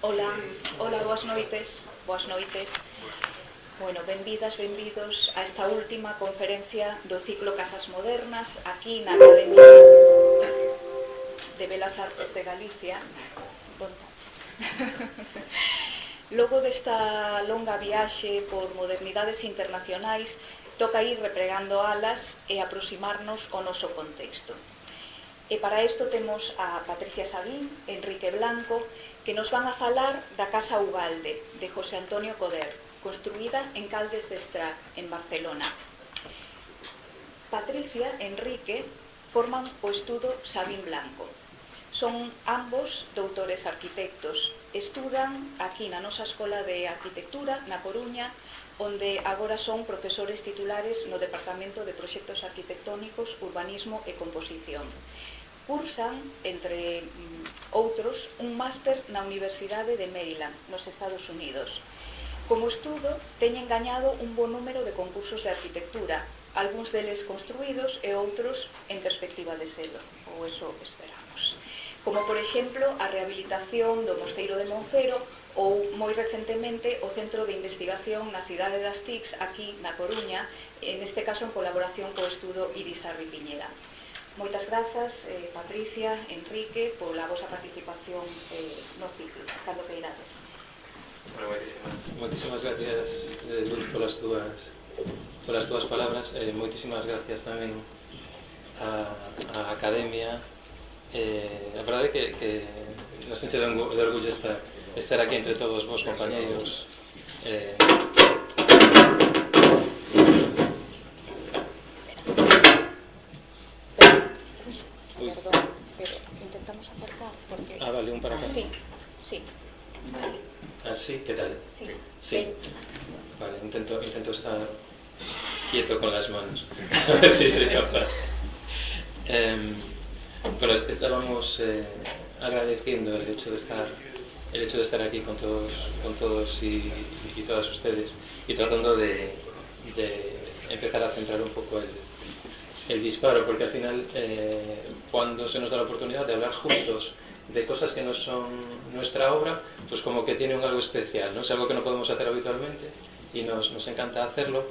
Ola, ola, boas noites. Bueno, benvidas, benvidos a esta última conferencia do ciclo Casas Modernas aquí na Academia de Belas Artes de Galicia. Logo desta longa viaxe por modernidades internacionais, toca ir repregando alas e aproximarnos ao noso contexto. E para isto temos a Patricia Sabín, Enrique Blanco, que nos van a falar da Casa Ugalde, de José Antonio Coder, construída en Caldes de Estrac, en Barcelona. Patricia e Enrique forman o estudo Sabín Blanco. Son ambos doutores arquitectos. Estudan aquí na nosa Escola de Arquitectura, na Coruña, onde agora son profesores titulares no Departamento de Proxectos Arquitectónicos, Urbanismo e Composición. Cursan, entre outros, un máster na Universidade de Maryland, nos Estados Unidos. Como estudo, teñen gañado un bon número de concursos de arquitectura, algúns deles construídos e outros en perspectiva de selo, ou eso esperamos. Como, por exemplo, a rehabilitación do Mosteiro de Monfero ou, moi recentemente, o Centro de Investigación na cidade das TICs, aquí na Coruña, neste caso en colaboración co estudo Irisarri Piñera. Moitas grazas, Patricia, Enrique, pola vosa participación no ciclo. Cando queirades. Bueno, moitísimas gracias, Luz, polas túas palabras. Moitísimas gracias tamén á Academia. A verdade é que nos enche de orgullo estar aquí entre todos vos, compañeiros. Perdón, pero intentamos acercar porque... Vale, un para acá. Sí, sí. Vale. ¿Así? ¿Qué tal? Sí. Sí. Vale, intento estar quieto con las manos. A ver si soy capaz. Bueno, estábamos agradeciendo el hecho de estar aquí con todos y todas ustedes y tratando de empezar a centrar un poco el disparo, porque al final cuando se nos da la oportunidad de hablar juntos de cosas que no son nuestra obra, pues como que tiene un algo especial, ¿no? Es algo que no podemos hacer habitualmente y nos encanta hacerlo.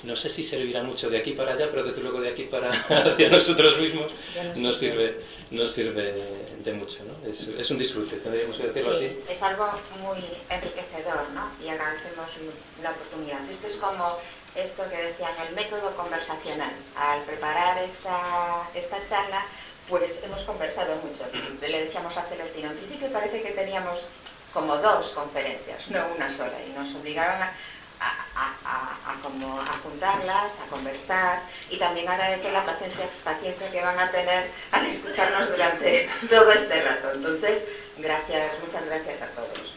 No sé si servirá mucho de aquí para allá, pero desde luego de aquí para hacia nosotros mismos nos sirve de mucho, ¿no? Es un disfrute, tendríamos que decirlo así. Es algo muy enriquecedor, ¿no? Y agradecemos la oportunidad. Esto es como esto que decían, el método conversacional. Al preparar esta charla, pues hemos conversado mucho. Le decíamos a Celestino, en principio parece que teníamos como dos conferencias, no una sola, y nos obligaron a juntarlas, a conversar, y también agradecer la paciencia que van a tener al escucharnos durante todo este rato. Entonces, muchas gracias a todos.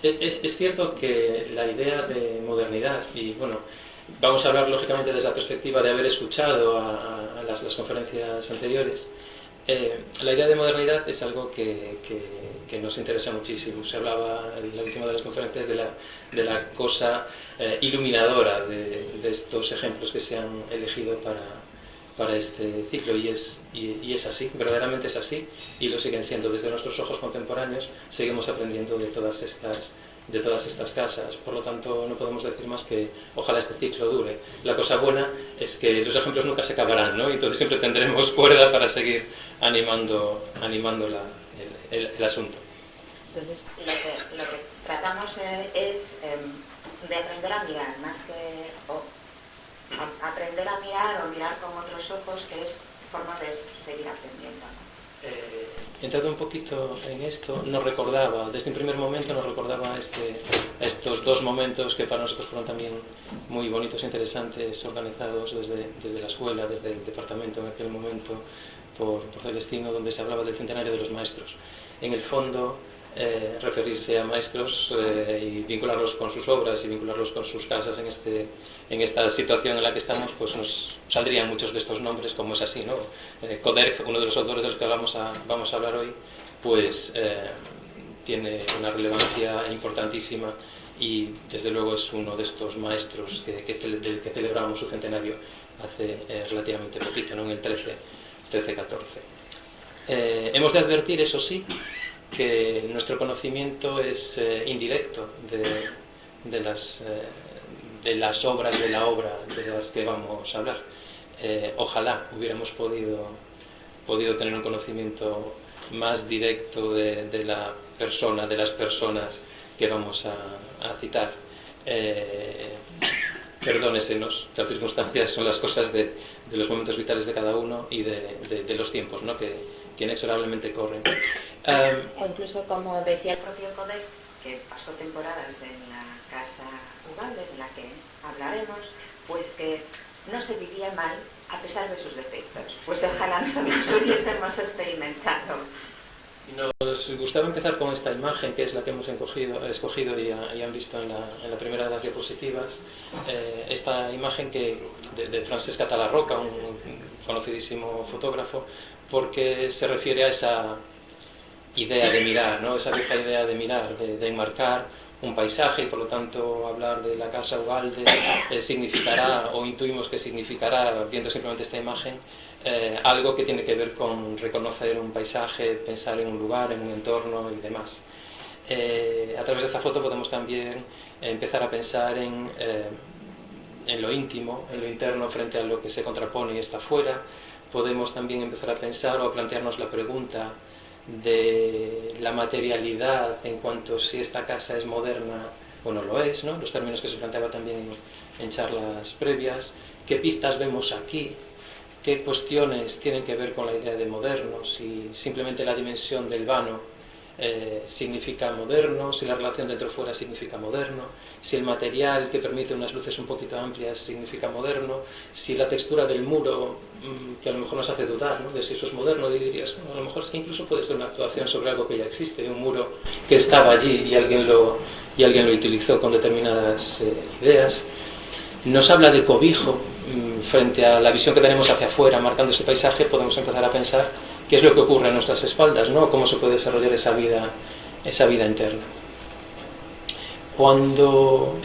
Es cierto que la idea de modernidad, y bueno, vamos a hablar lógicamente desde la perspectiva de haber escuchado a las conferencias anteriores, la idea de modernidad es algo que nos interesa muchísimo. Se hablaba en la última de las conferencias de la cosa iluminadora de estos ejemplos que se han elegido para este ciclo, y es así, verdaderamente es así, y lo siguen siendo. Desde nuestros ojos contemporáneos seguimos aprendiendo de todas estas casas. Por lo tanto, no podemos decir más que ojalá este ciclo dure. La cosa buena es que los ejemplos nunca se acabarán, ¿no? Y entonces siempre tendremos cuerda para seguir animando el asunto. Entonces, lo que tratamos es de aprender a mirar, más que aprender a mirar o mirar con otros ojos, que es forma de seguir aprendiendo, ¿no? Entrando un poquito en esto, desde un primer momento nos recordaba estos dos momentos que para nosotros fueron también muy bonitos e interesantes, organizados desde la escuela, desde el departamento en aquel momento, por Celestino, donde se hablaba del centenario de los maestros. En el fondo, referirse a maestros y vincularlos con sus obras y vincularlos con sus casas en esta situación en la que estamos, pues nos saldrían muchos de estos nombres, como es así, ¿no? Coder, uno de los autores de los que vamos a hablar hoy, pues tiene una relevancia importantísima y desde luego es uno de estos maestros del que celebramos su centenario hace relativamente poquito, ¿no? En el 13-14. Hemos de advertir, eso sí, que nuestro conocimiento es indirecto de las obras de la obra de las que vamos a hablar. Ojalá hubiéramos podido tener un conocimiento más directo de la persona, de las personas que vamos a citar. Perdónesenos, las circunstancias son las cosas de los momentos vitales de cada uno y de los tiempos, ¿no? que inexorablemente corren. O incluso, como decía el propio Codex, que pasó temporadas en la casa Ugalde, de la que hablaremos, pues que no se vivía mal a pesar de sus defectos. Pues ojalá nosotros hubiésemos experimentado. Nos gustaba empezar con esta imagen, que es la que hemos escogido y han visto en la primera de las diapositivas. Esta imagen de Francesc Catalarroca, un conocidísimo fotógrafo, porque se refiere a esa idea de mirar, ¿no? Esa vieja idea de mirar, de enmarcar un paisaje, y por lo tanto hablar de la casa Ugalde significará, o intuimos que significará, viendo simplemente esta imagen, algo que tiene que ver con reconocer un paisaje, pensar en un lugar, en un entorno y demás. A través de esta foto podemos también empezar a pensar en lo íntimo, en lo interno frente a lo que se contrapone y está fuera. Podemos también empezar a pensar o a plantearnos la pregunta de la materialidad en cuanto si esta casa es moderna o no lo es, ¿no? Los términos que se planteaba también en charlas previas. ¿Qué pistas vemos aquí? ¿Qué cuestiones tienen que ver con la idea de moderno? Si simplemente la dimensión del vano significa moderno, si la relación dentro-fuera significa moderno, si el material que permite unas luces un poquito amplias significa moderno, si la textura del muro, que a lo mejor nos hace dudar, ¿no?, de si eso es moderno, dirías, bueno, a lo mejor es que incluso puede ser una actuación sobre algo que ya existe, un muro que estaba allí y alguien lo utilizó con determinadas ideas. Nos habla de cobijo. Frente a la visión que tenemos hacia afuera, marcando ese paisaje, podemos empezar a pensar qué es lo que ocurre a nuestras espaldas, ¿no? Cómo se puede desarrollar esa vida interna. Cuando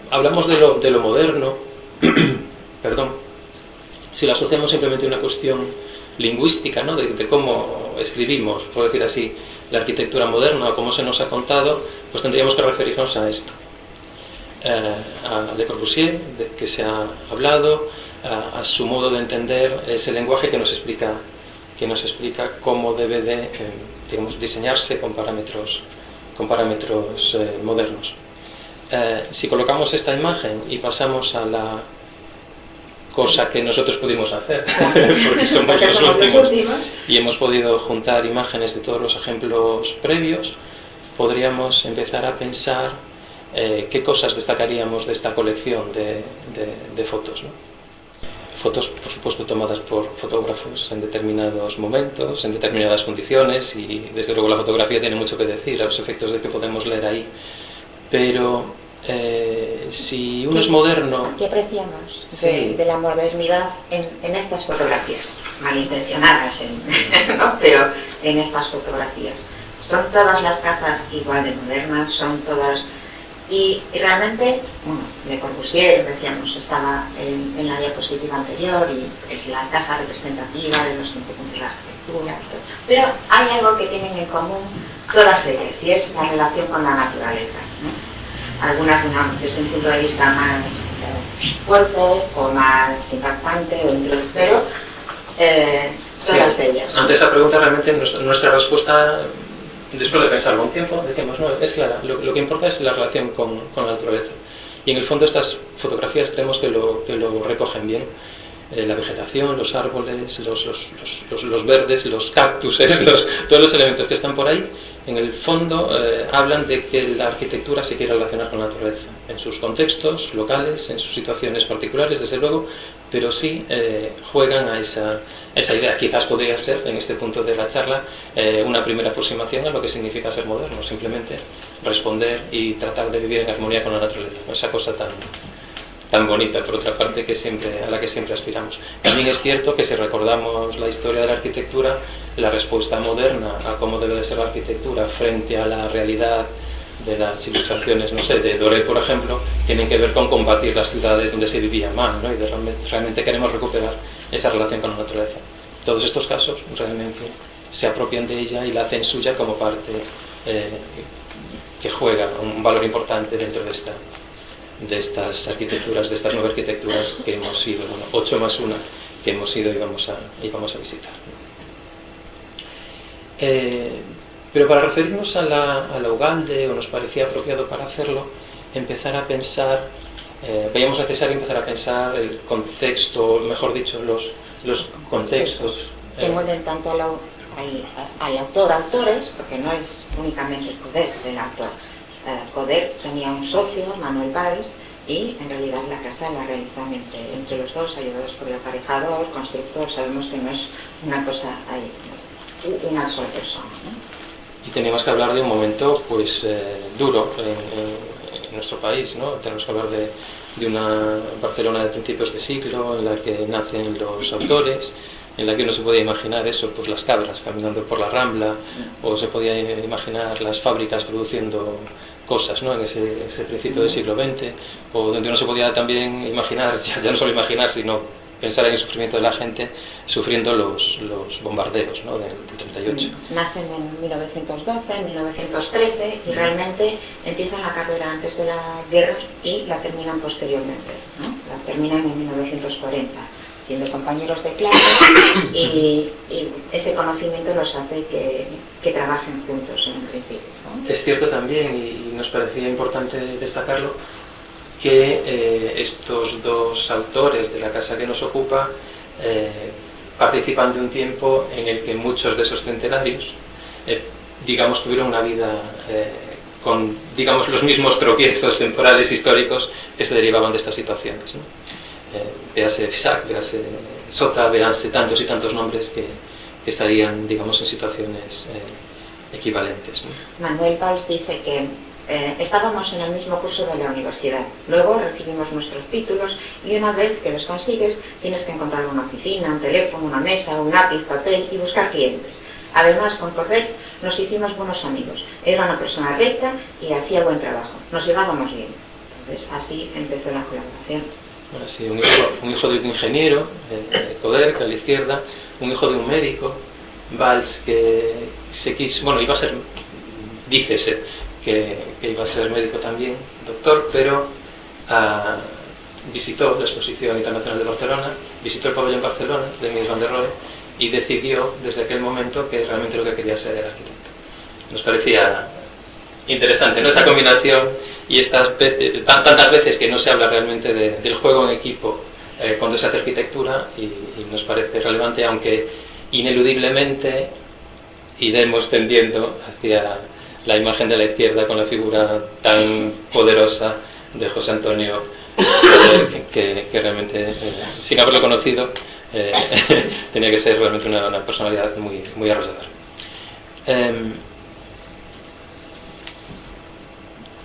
hablamos de lo moderno, perdón, si lo asociamos simplemente a una cuestión lingüística, ¿no?, de cómo escribimos, por decir así, la arquitectura moderna o cómo se nos ha contado, pues tendríamos que referirnos a esto. A Le Corbusier, de que se ha hablado, a su modo de entender ese lenguaje que nos explica cómo debe de digamos, diseñarse con parámetros modernos. Si colocamos esta imagen y pasamos a la cosa que nosotros pudimos hacer, porque somos los últimos y hemos podido juntar imágenes de todos los ejemplos previos, podríamos empezar a pensar qué cosas destacaríamos de esta colección de fotos, ¿no? Fotos, por supuesto, tomadas por fotógrafos en determinados momentos, en determinadas condiciones, y desde luego la fotografía tiene mucho que decir a los efectos de que podemos leer ahí. Pero si uno es moderno... ¿Qué apreciamos de la modernidad en estas fotografías? Malintencionadas, ¿no? Pero en estas fotografías. ¿Son todas las casas igual de modernas? ¿Son todas...? Y realmente, bueno, Le Corbusier, decíamos, estaba en la diapositiva anterior, y es la casa representativa de los principios de la arquitectura, pero hay algo que tienen en común todas ellas, y es la relación con la naturaleza, ¿no? Algunas desde un punto de vista más fuerte o más impactante, pero todas ellas. Ante esa pregunta, realmente nuestra respuesta, después de pensarlo un tiempo, decimos, no, es clara, lo que importa es la relación con la naturaleza. Y en el fondo estas fotografías creemos que lo recogen bien. La vegetación, los árboles, los verdes, los cactus, todos los elementos que están por ahí, en el fondo hablan de que la arquitectura se quiere relacionar con la naturaleza, en sus contextos locales, en sus situaciones particulares, desde luego, pero sí juegan a esa idea. Quizás podría ser, en este punto de la charla, una primera aproximación a lo que significa ser moderno, simplemente responder y tratar de vivir en armonía con la naturaleza, esa cosa tan bonita, por otra parte, a la que siempre aspiramos. También es cierto que si recordamos la historia de la arquitectura, la respuesta moderna a cómo debe de ser la arquitectura frente a la realidad de las ilustraciones, no sé, de Doré, por ejemplo, tienen que ver con combatir las ciudades donde se vivía mal, ¿no? Y realmente queremos recuperar esa relación con la naturaleza. Todos estos casos realmente se apropian de ella y la hacen suya como parte que juega un valor importante dentro de estas arquitecturas, de estas 9 arquitecturas que hemos ido, 8 más 1 que hemos ido y vamos a visitar. Pero para referirnos a la Ugalde, o nos parecía apropiado para hacerlo, empezar a pensar, veíamos necesario empezar a pensar el contexto, mejor dicho, los contextos. Demuelen tanto al autor, autores, porque no es únicamente Coder el autor. Coder tenía un socio, Manuel Valls, y en realidad la casa la realizan entre los dos, ayudados por el aparejador, constructor. Sabemos que no es una cosa, una sola persona, ¿no? Y teníamos que hablar de un momento pues duro en nuestro país, ¿no? Tenemos que hablar de una Barcelona de principios de siglo en la que nacen los autores, en la que uno se podía imaginar eso, pues las cabras caminando por la Rambla, o se podía imaginar las fábricas produciendo cosas, ¿no? En ese principio del siglo XX, o donde uno se podía también imaginar, ya no solo imaginar, sino pensar en el sufrimiento de la gente sufriendo los bombardeos, ¿no? del 38. Nacen en 1912, en 1913 y realmente empiezan la carrera antes de la guerra y la terminan posteriormente, ¿no? La terminan en 1940, siendo compañeros de clase y ese conocimiento los hace que trabajen juntos en un principio, ¿no? Es cierto también, y nos parecía importante destacarlo, que estos dos autores de la casa que nos ocupa participan de un tiempo en el que muchos de esos centenarios, digamos, tuvieron una vida con, digamos, los mismos tropiezos temporales históricos que se derivaban de estas situaciones, ¿no? Véase Fisac, véase Sota, véanse tantos y tantos nombres que estarían, digamos, en situaciones equivalentes, ¿no? Manuel Valls dice que estábamos en el mismo curso de la universidad, luego recibimos nuestros títulos y una vez que los consigues tienes que encontrar una oficina, un teléfono, una mesa, un lápiz, papel y buscar clientes. Además, con Coder nos hicimos buenos amigos. Era una persona recta y hacía buen trabajo. Nos llevábamos bien. Entonces, así empezó la colaboración. Bueno, sí, un hijo de un ingeniero, Coder, que a la izquierda, un hijo de un médico, Valls, que se quiso, bueno, iba a ser, dícese, que iba a ser médico también, doctor, pero visitó la Exposición Internacional de Barcelona, visitó el pabellón Barcelona de Mies van der Rohe y decidió desde aquel momento que realmente lo que quería ser era arquitecto. Nos parecía interesante, ¿no? Esa combinación y tantas veces que no se habla realmente del juego en equipo cuando se hace arquitectura y nos parece relevante, aunque ineludiblemente iremos tendiendo hacia la imagen de la izquierda con la figura tan poderosa de José Antonio, que realmente, sin haberlo conocido, tenía que ser realmente una personalidad muy arrolladora.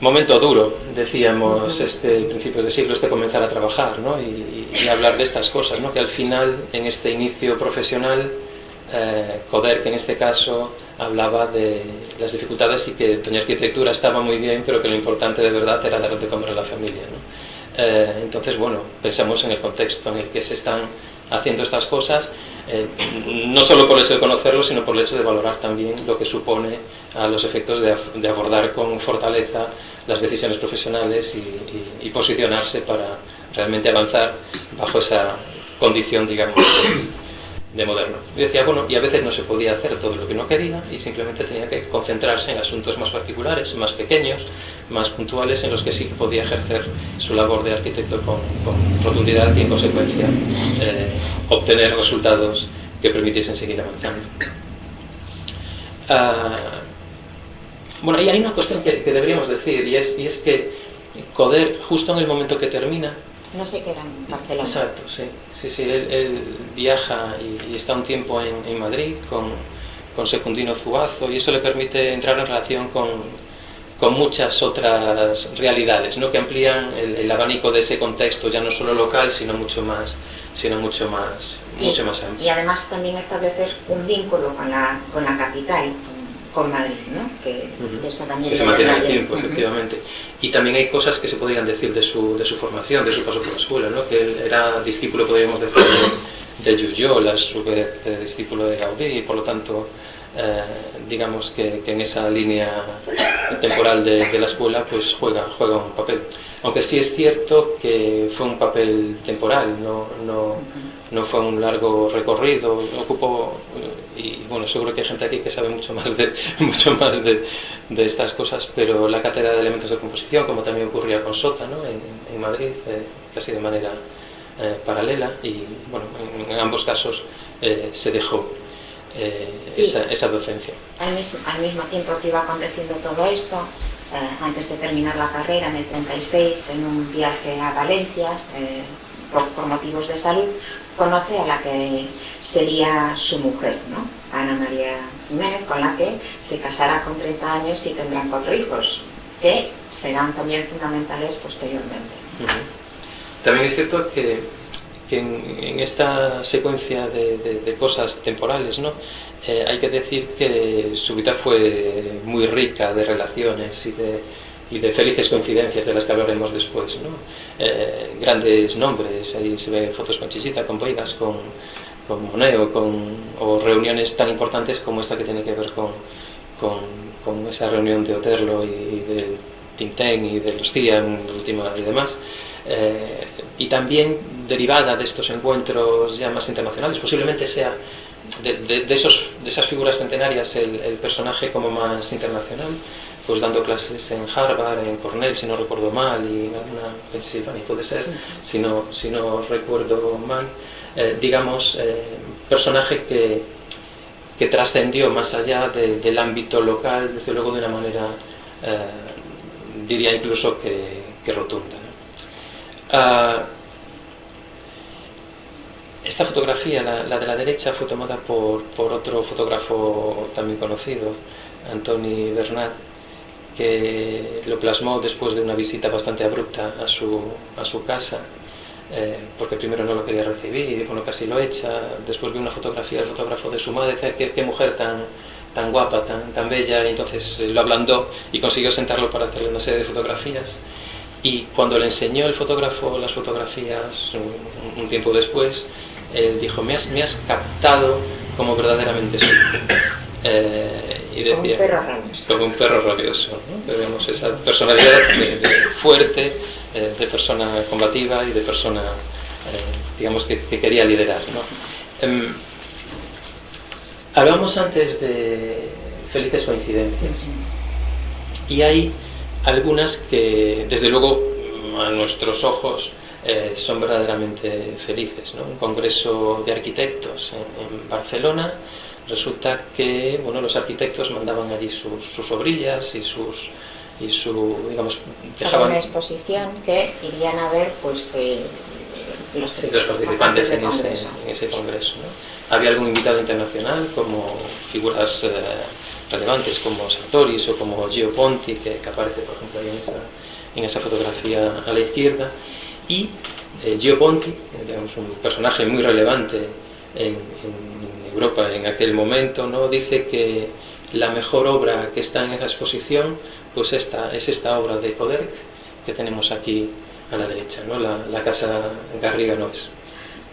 Momento duro, decíamos, principios de siglo, comenzar a trabajar, ¿no? y hablar de estas cosas, ¿no? Que al final, en este inicio profesional, Coder, que en este caso hablaba de las dificultades y que doña arquitectura estaba muy bien, pero que lo importante de verdad era dar de comer a la familia, ¿no? Entonces, bueno, pensamos en el contexto en el que se están haciendo estas cosas, no solo por el hecho de conocerlo, sino por el hecho de valorar también lo que supone a los efectos de abordar con fortaleza las decisiones profesionales y posicionarse para realmente avanzar bajo esa condición, digamos, de moderno. Y decía, bueno, y a veces no se podía hacer todo lo que uno quería y simplemente tenía que concentrarse en asuntos más particulares, más pequeños, más puntuales, en los que sí que podía ejercer su labor de arquitecto con rotundidad y, en consecuencia, obtener resultados que permitiesen seguir avanzando. Bueno, y hay una cuestión que deberíamos decir, y es que Coder, justo en el momento que termina, no se queda en Barcelona. Exacto, sí. Él viaja y está un tiempo en Madrid con Secundino Zuazo, y eso le permite entrar en relación con muchas otras realidades, ¿no? Que amplían el abanico de ese contexto, ya no solo local, sino mucho más amplio. Y además también establecer un vínculo con la capital, con Madrid, ¿no? Que eso también que se mantiene en el tiempo, efectivamente. Y también hay cosas que se podrían decir de su formación, de su paso por la escuela, ¿no? Que él era discípulo, podríamos decir, de Jujol, a su vez discípulo de Gaudí, y por lo tanto digamos que en esa línea temporal de la escuela pues juega un papel. Aunque sí es cierto que fue un papel temporal, no fue un largo recorrido, ocupó, y bueno, seguro que hay gente aquí que sabe mucho más de estas cosas, pero la cátedra de elementos de composición, como también ocurría con Sota, ¿no? en Madrid, casi de manera paralela, y bueno, en ambos casos se dejó esa docencia. Al mismo tiempo que iba aconteciendo todo esto, antes de terminar la carrera en el 36, en un viaje a Valencia, por motivos de salud, conoce a la que sería su mujer, ¿no? Ana María Jiménez, con la que se casará con 30 años y tendrán 4 hijos, que serán también fundamentales posteriormente. También es cierto que en esta secuencia de cosas temporales, ¿no? Hay que decir que su vida fue muy rica de relaciones y de felices coincidencias de las que hablaremos después, ¿no? Grandes nombres, ahí se ven fotos con Chichita, con Boigas, con Monet, o reuniones tan importantes como esta que tiene que ver con esa reunión de Oterlo y del Tintin y de los CIA última y demás. Y también derivada de estos encuentros ya más internacionales, posiblemente sea de esas figuras centenarias el personaje como más internacional, pues dando clases en Harvard, en Cornell, si no recuerdo mal, y en alguna Pennsylvania puede ser, si no recuerdo mal, digamos, personaje que trascendió más allá del ámbito local, desde luego de una manera, diría incluso que rotunda, ¿no? Esta fotografía, la de la derecha, fue tomada por otro fotógrafo también conocido, Antoni Bernat, que lo plasmó después de una visita bastante abrupta a su casa, porque primero no lo quería recibir, y bueno, casi lo echa. Después vi una fotografía del fotógrafo de su madre, decía qué mujer tan guapa, tan bella, y entonces lo ablandó y consiguió sentarlo para hacerle una serie de fotografías. Y cuando le enseñó el fotógrafo las fotografías un tiempo después, él dijo, me has captado como verdaderamente soy. Y decía, como un perro rabioso, ¿no? Vemos esa personalidad fuerte, de persona combativa y de persona, digamos, que quería liderar, ¿no? Hablábamos antes de felices coincidencias, y hay algunas que, desde luego, a nuestros ojos son verdaderamente felices, ¿no? Un congreso de arquitectos en Barcelona. Resulta que, bueno, los arquitectos mandaban allí sus obrillas y digamos, dejaban una exposición que irían a ver, pues, los participantes en ese congreso, ¿no? Había algún invitado internacional, como figuras relevantes como Sartoris o como Gio Ponti, que aparece, por ejemplo, ahí en esa fotografía a la izquierda. Y Gio Ponti, digamos, un personaje muy relevante en Europa en aquel momento, ¿no? Dice que la mejor obra que está en esa exposición, pues es esta obra de Coderch que tenemos aquí a la derecha, ¿no? La casa Garriga Noves.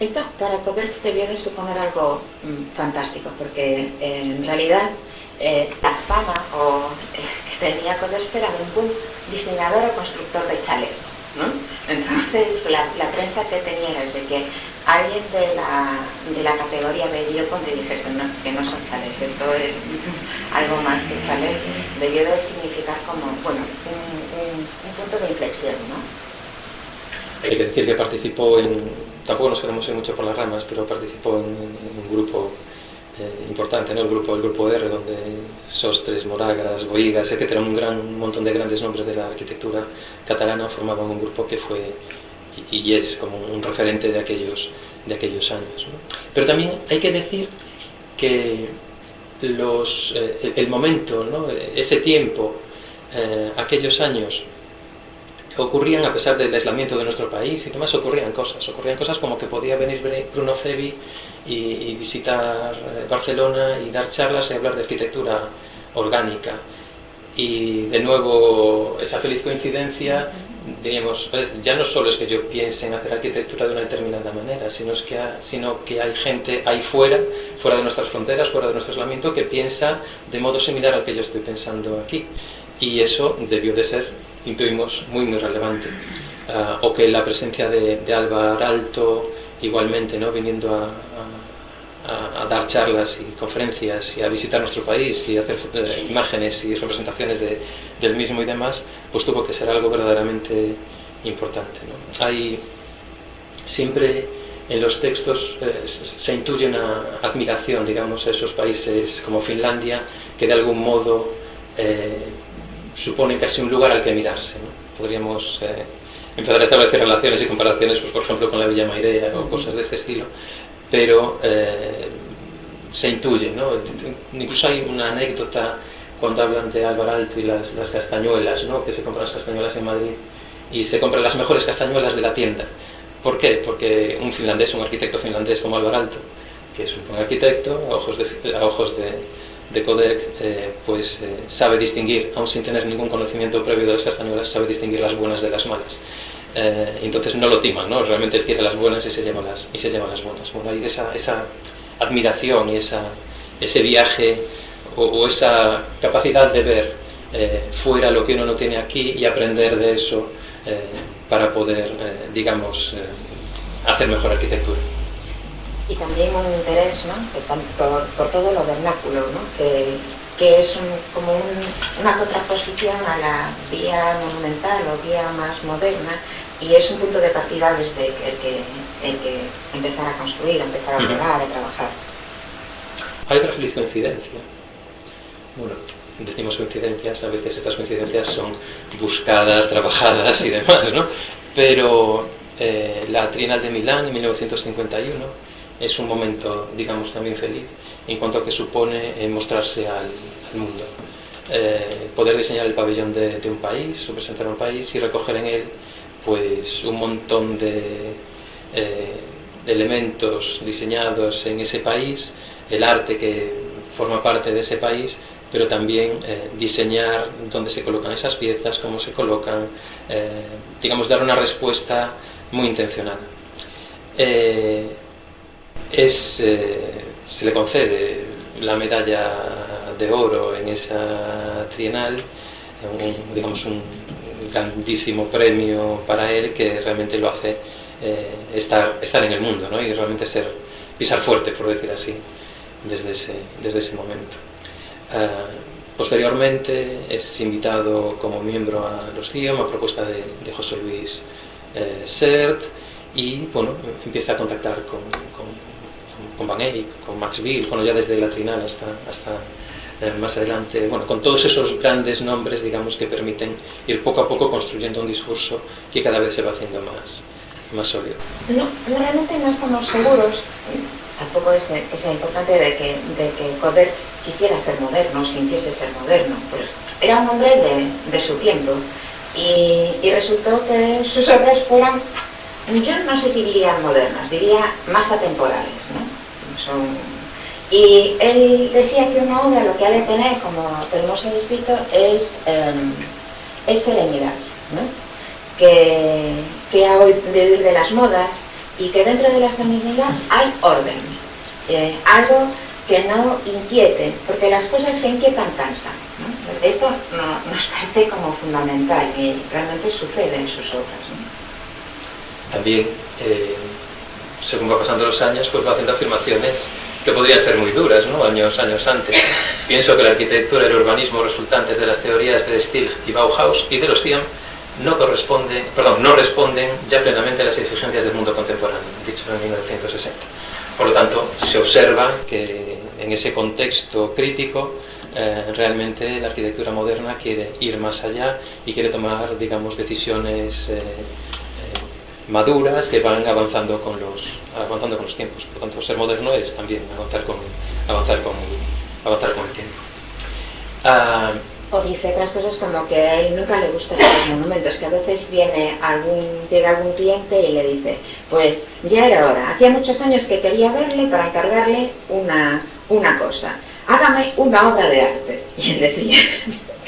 Esto para Coderch debió de suponer algo fantástico, porque en realidad la fama que tenía Coderch era de un buen diseñador o constructor de chalés, ¿no? Entonces la prensa que tenía era eso, que alguien de la categoría de Gio Ponti dijese, no, es que no son chalés, esto es algo más que chalés, debió de significar como, bueno, un punto de inflexión, ¿no? Hay que decir que participó tampoco nos queremos ir mucho por las ramas, pero participó en un grupo importante, ¿no? El grupo R, donde Sostres, Moragas, Boigas, etcétera, un montón de grandes nombres de la arquitectura catalana formaban un grupo que fue y es como un referente de aquellos años, ¿no? Pero también hay que decir que el momento, ¿no? Ese tiempo, aquellos años, ocurrían, a pesar del aislamiento de nuestro país y demás, ocurrían cosas como que podía venir Bruno Cevi y visitar Barcelona y dar charlas y hablar de arquitectura orgánica. Y de nuevo esa feliz coincidencia diríamos, ya no solo es que yo piense en hacer arquitectura de una determinada manera, sino que hay gente ahí fuera de nuestras fronteras, fuera de nuestro aislamiento, que piensa de modo similar al que yo estoy pensando aquí. Y eso debió de ser, intuimos, muy relevante. O que la presencia de Alvar Aalto, igualmente, ¿no?, viniendo a dar charlas y conferencias y a visitar nuestro país y hacer imágenes y representaciones del mismo y demás, pues tuvo que ser algo verdaderamente importante, ¿no? Hay siempre en los textos se intuye una admiración, digamos, a esos países como Finlandia, que de algún modo suponen casi un lugar al que mirarse, ¿no? Podríamos empezar a establecer relaciones y comparaciones, pues, por ejemplo, con la Villa Mairea o cosas de este estilo, pero se intuye, ¿no? Incluso hay una anécdota cuando hablan de Alvar Aalto y las castañuelas, ¿no?, que se compran las castañuelas en Madrid y se compran las mejores castañuelas de la tienda. ¿Por qué? Porque un arquitecto finlandés como Alvar Aalto, que es un buen arquitecto, a ojos de Kodak, sabe distinguir, aun sin tener ningún conocimiento previo de las castañuelas, sabe distinguir las buenas de las malas. Entonces no lo timan, ¿no? Realmente él quiere las buenas y se lleva las buenas. Bueno, hay esa admiración y ese viaje o esa capacidad de ver fuera lo que uno no tiene aquí y aprender de eso para poder, hacer mejor arquitectura. Y también un interés, ¿no?, por todo lo vernáculo, ¿no?, que es una contraposición a la vía monumental o vía más moderna, y es un punto de partida desde el que empezar a construir, empezar a operar, a trabajar. Hay otra feliz coincidencia. Bueno, decimos coincidencias, a veces estas coincidencias son buscadas, trabajadas y demás, ¿no? Pero la Trienal de Milán en 1951 es un momento, digamos, también feliz en cuanto a que supone mostrarse al mundo. Poder diseñar el pabellón de un país, representar un país y recoger en él pues un montón de elementos diseñados en ese país, el arte que forma parte de ese país, pero también diseñar dónde se colocan esas piezas, cómo se colocan, dar una respuesta muy intencionada. Se le concede la medalla de oro en esa trienal, un grandísimo premio para él, que realmente lo hace estar en el mundo, ¿no?, y realmente pisar fuerte, por decir así, desde ese momento. Posteriormente es invitado como miembro a los CIEM a propuesta de José Luis Sert, y bueno, empieza a contactar con Van Eyck, con Max Bill, bueno, ya desde la Trienal hasta más adelante, bueno, con todos esos grandes nombres, digamos, que permiten ir poco a poco construyendo un discurso que cada vez se va haciendo más sólido. No, realmente no estamos seguros, tampoco es importante de que Coderch quisiera ser moderno, sintiese ser moderno, pues era un hombre de su tiempo, y resultó que sus obras fueran, yo no sé si diría modernas, diría más atemporales, ¿no? Y él decía que una obra lo que ha de tener, como tenemos escrito, es serenidad, ¿no?, que ha de huir de las modas, y que dentro de la serenidad hay orden, algo que no inquiete, porque las cosas que inquietan cansan, ¿no? Esto nos parece como fundamental y realmente sucede en sus obras, ¿no? También, según va pasando los años, pues va haciendo afirmaciones que podrían ser muy duras, ¿no?, años antes. Pienso que la arquitectura y el urbanismo resultantes de las teorías de Stilg y Bauhaus y de los CIEM no responden ya plenamente a las exigencias del mundo contemporáneo, dicho en 1960. Por lo tanto, se observa que en ese contexto crítico realmente la arquitectura moderna quiere ir más allá y quiere tomar, decisiones maduras que van avanzando con los tiempos. Por lo tanto, ser moderno es también avanzar con el tiempo. O dice otras cosas como que a él nunca le gustan los monumentos, que a veces llega algún cliente y le dice, pues ya era hora, hacía muchos años que quería verle para encargarle una cosa, hágame una obra de arte. Y él decía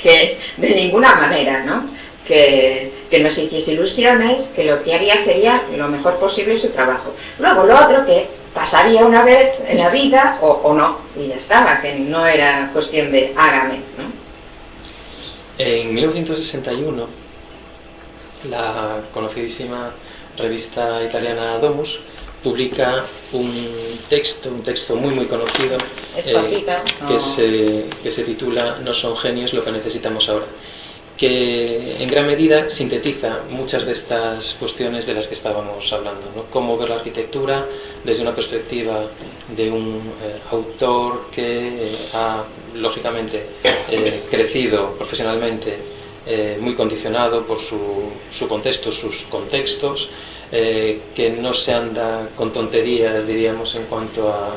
que de ninguna manera, ¿no?, que que no se hiciese ilusiones, que lo que haría sería lo mejor posible su trabajo. Luego lo otro que pasaría una vez en la vida o no, y ya estaba, que no era cuestión de hágame, ¿no? En 1961, la conocidísima revista italiana Domus publica un texto muy conocido que se titula "No son genios lo que necesitamos ahora", que en gran medida sintetiza muchas de estas cuestiones de las que estábamos hablando, ¿no? Cómo ver la arquitectura desde una perspectiva de un autor que ha, lógicamente, crecido profesionalmente, muy condicionado por su contexto, sus contextos, que no se anda con tonterías, diríamos, en cuanto a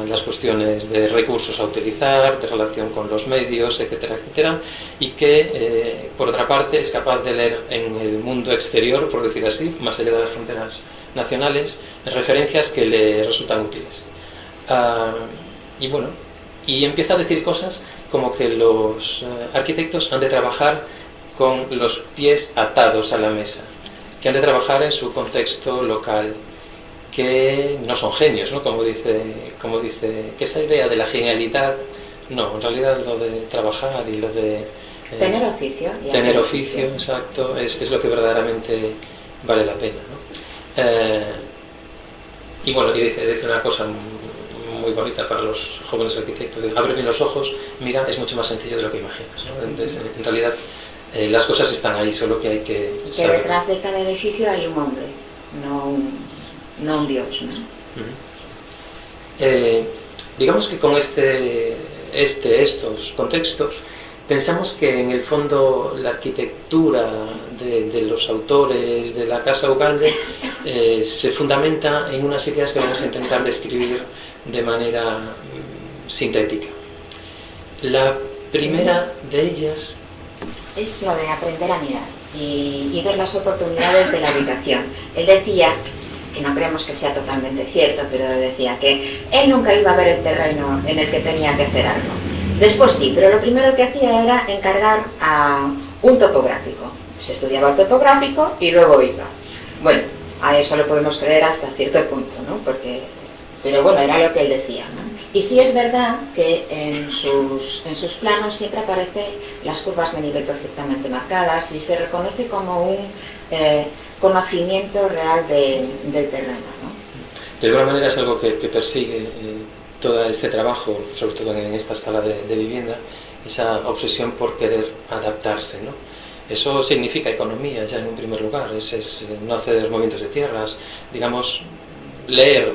las cuestiones de recursos a utilizar, de relación con los medios, etcétera, etcétera, y que, por otra parte, es capaz de leer en el mundo exterior, por decir así, más allá de las fronteras nacionales, referencias que le resultan útiles. Y bueno, y empieza a decir cosas como que los arquitectos han de trabajar con los pies atados a la mesa, que han de trabajar en su contexto local, que no son genios, ¿no? Como dice, que esta idea de la genialidad, no, en realidad lo de trabajar y lo de... tener oficio. Tener oficio, exacto, es lo que verdaderamente vale la pena, ¿no? Y bueno, y dice una cosa muy bonita para los jóvenes arquitectos: abre bien los ojos, mira, es mucho más sencillo de lo que imaginas, ¿no? Entonces, en realidad, las cosas están ahí, solo que hay que saber. Que detrás de cada edificio hay un hombre, no un dios, ¿no? Digamos que con estos contextos pensamos que en el fondo la arquitectura de los autores de la Casa Ugalde se fundamenta en unas ideas que vamos a intentar describir de manera sintética. La primera de ellas es lo de aprender a mirar y ver las oportunidades de la ubicación. Él decía, que no creemos que sea totalmente cierto, pero decía que él nunca iba a ver el terreno en el que tenía que hacer algo. Después sí, pero lo primero que hacía era encargar a un topográfico. Se estudiaba el topográfico y luego iba. Bueno, a eso lo podemos creer hasta cierto punto, ¿no? Pero bueno, era lo que él decía, ¿no? Y sí es verdad que en sus planos siempre aparecen las curvas de nivel perfectamente marcadas y se reconoce como un conocimiento real del terreno, ¿no? De alguna manera es algo que persigue todo este trabajo, sobre todo en esta escala de vivienda, esa obsesión por querer adaptarse, ¿no? Eso significa economía ya en un primer lugar, es no hacer movimientos de tierras, digamos, leer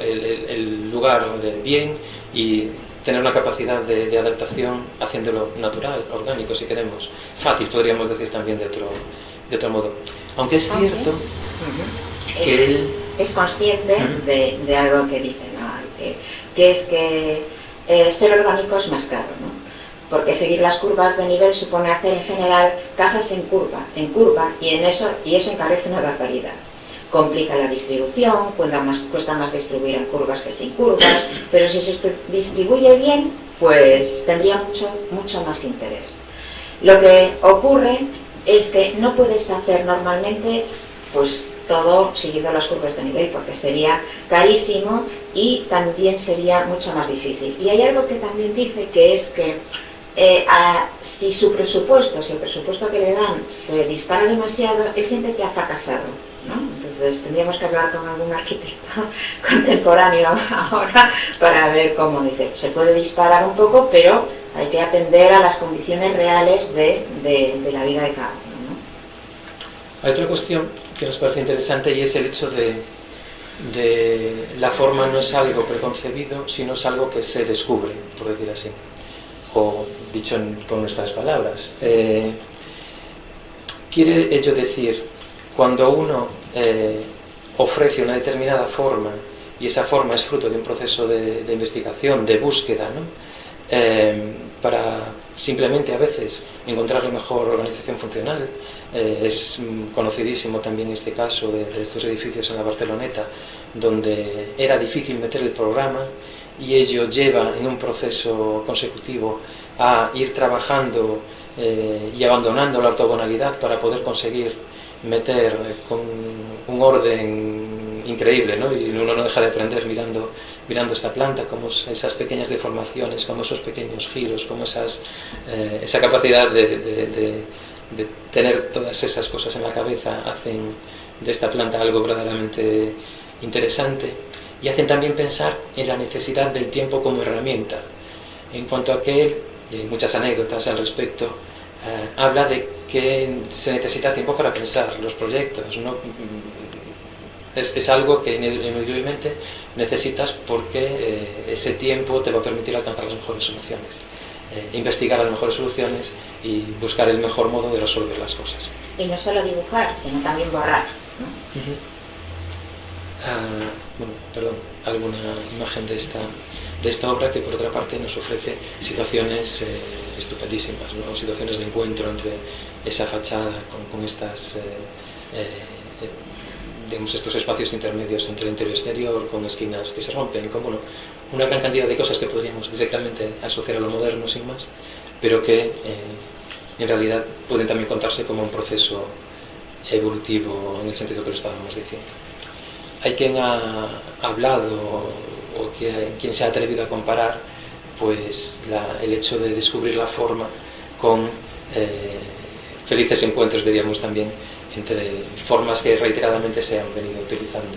el lugar bien y tener una capacidad de adaptación haciéndolo natural, orgánico si queremos, fácil podríamos decir también de otro modo. Aunque es cierto que él es consciente de algo que dice, ¿no? Que es que ser orgánico es más caro, ¿no? Porque seguir las curvas de nivel supone hacer en general casas en curva, y eso encarece una barbaridad. Complica la distribución, cuesta más distribuir en curvas que sin curvas, pero si se distribuye bien, pues tendría mucho más interés. Lo que ocurre es que no puedes hacer normalmente pues todo siguiendo las curvas de nivel, porque sería carísimo y también sería mucho más difícil. Y hay algo que también dice, que es que si el presupuesto que le dan se dispara demasiado, él siente que ha fracasado, ¿no? Entonces tendríamos que hablar con algún arquitecto contemporáneo ahora para ver cómo dice. Se puede disparar un poco, pero hay que atender a las condiciones reales de la vida de cada uno, ¿no? Hay otra cuestión que nos parece interesante y es el hecho de la forma no es algo preconcebido, sino es algo que se descubre, por decir así, o dicho con nuestras palabras. Quiere ello decir, cuando uno ofrece una determinada forma y esa forma es fruto de un proceso de investigación, de búsqueda, ¿no? Para simplemente a veces encontrar la mejor organización funcional. Es conocidísimo también este caso de estos edificios en la Barceloneta, donde era difícil meter el programa y ello lleva en un proceso consecutivo a ir trabajando y abandonando la ortogonalidad para poder conseguir meter con un orden increíble, ¿no? Y uno no deja de aprender mirando esta planta, como esas pequeñas deformaciones, como esos pequeños giros, como esa capacidad de tener todas esas cosas en la cabeza hacen de esta planta algo verdaderamente interesante, y hacen también pensar en la necesidad del tiempo como herramienta. En cuanto a que él, y hay muchas anécdotas al respecto, habla de que se necesita tiempo para pensar los proyectos, ¿no? Es algo que inevitablemente necesitas, porque ese tiempo te va a permitir alcanzar las mejores soluciones, investigar las mejores soluciones y buscar el mejor modo de resolver las cosas. Y no solo dibujar, sino también borrar, ¿no? Alguna imagen de esta obra, que por otra parte nos ofrece situaciones estupendísimas, ¿no? Situaciones de encuentro entre esa fachada con estas digamos, estos espacios intermedios entre el interior y exterior, con esquinas que se rompen, como una gran cantidad de cosas que podríamos directamente asociar a lo moderno sin más, pero que en realidad pueden también contarse como un proceso evolutivo en el sentido que lo estábamos diciendo. Hay quien ha hablado, o quien se ha atrevido a comparar, pues el hecho de descubrir la forma con felices encuentros, diríamos también, entre formas que reiteradamente se han venido utilizando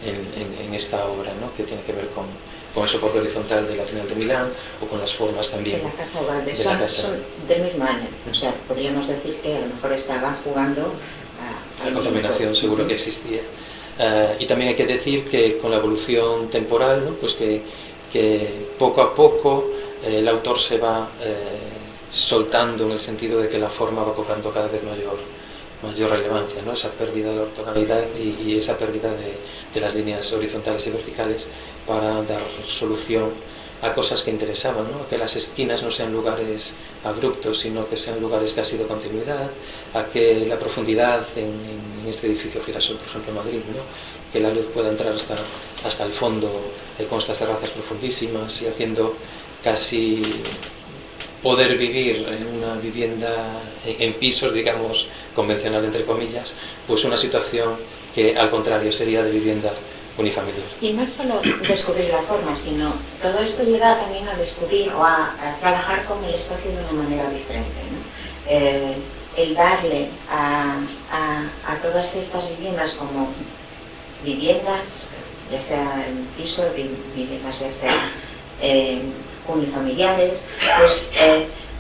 en esta obra, ¿no? Que tiene que ver con el soporte horizontal de la final de Milán, o con las formas también de la Casa Ugalde. Son del mismo año, o sea, podríamos decir que a lo mejor estaban jugando la contaminación seguro que existía. Y también hay que decir que con la evolución temporal, ¿no? Pues que poco a poco el autor se va soltando, en el sentido de que la forma va cobrando cada vez mayor relevancia, ¿no? Esa pérdida de la ortogonalidad y esa pérdida de las líneas horizontales y verticales, para dar solución a cosas que interesaban, ¿no? A que las esquinas no sean lugares abruptos, sino que sean lugares casi de continuidad, a que la profundidad en este edificio Girasol, por ejemplo, en Madrid, ¿no? Que la luz pueda entrar hasta el fondo, con estas terrazas profundísimas, y haciendo casi poder vivir en una vivienda en pisos, digamos, convencional entre comillas, pues una situación que al contrario sería de vivienda unifamiliar. Y no es solo descubrir la forma, sino todo esto lleva también a descubrir o a trabajar con el espacio de una manera diferente, ¿no? El darle a todas estas viviendas como viviendas, ya sea en piso, viviendas ya sea unifamiliares, pues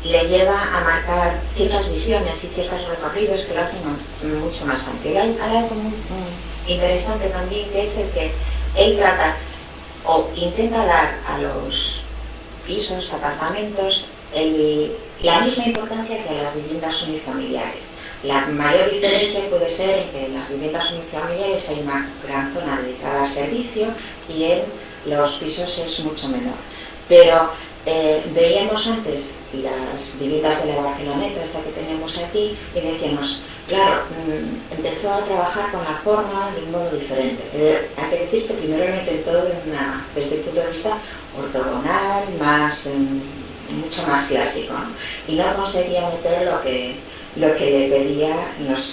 le lleva a marcar ciertas visiones y ciertos recorridos que lo hacen mucho más amplio. Y hay algo muy interesante también, que es el que él trata o intenta dar a los pisos, apartamentos, la misma importancia que a las viviendas unifamiliares. La mayor diferencia puede ser que en las viviendas unifamiliares hay una gran zona dedicada al servicio y en los pisos es mucho menor. Pero veíamos antes las viviendas de la Barceloneta, esta que tenemos aquí, y decíamos, claro, empezó a trabajar con la forma de un modo diferente. Hay que decir que primero lo intentó desde el punto de vista ortogonal, mucho más clásico, ¿no? Y no conseguía meter lo que le pedía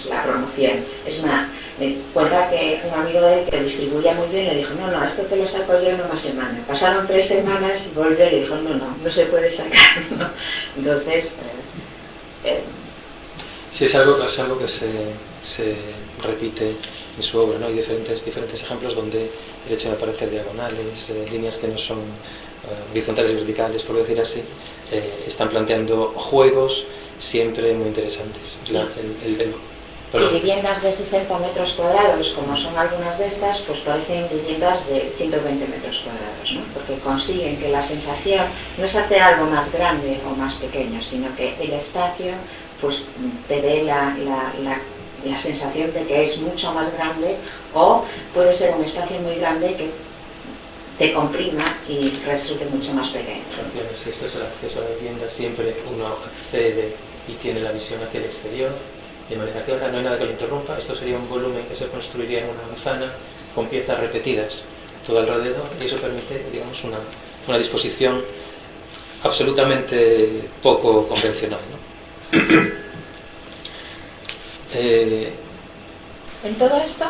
la promoción. Es más, me cuenta que un amigo de él que distribuía muy bien le dijo, no, esto te lo saco yo en una semana. Pasaron 3 semanas y volvió y le dijo, no se puede sacar, ¿no? Entonces, sí, es algo que se repite en su obra, ¿no? Hay diferentes ejemplos donde el hecho de aparecer diagonales, líneas que no son horizontales y verticales, por decir así, están planteando juegos siempre muy interesantes. Y viviendas de 60 metros cuadrados, como son algunas de estas, pues parecen viviendas de 120 metros cuadrados, ¿no? Porque consiguen que la sensación no es hacer algo más grande o más pequeño, sino que el espacio pues te dé la sensación de que es mucho más grande, o puede ser un espacio muy grande que te comprima y resulte mucho más pequeño. Esto es el acceso a la vivienda, siempre uno accede y tiene la visión hacia el exterior, de manera clara, no hay nada que lo interrumpa. Esto sería un volumen que se construiría en una manzana con piezas repetidas todo alrededor, y eso permite, digamos, una disposición absolutamente poco convencional, ¿no? En todo esto,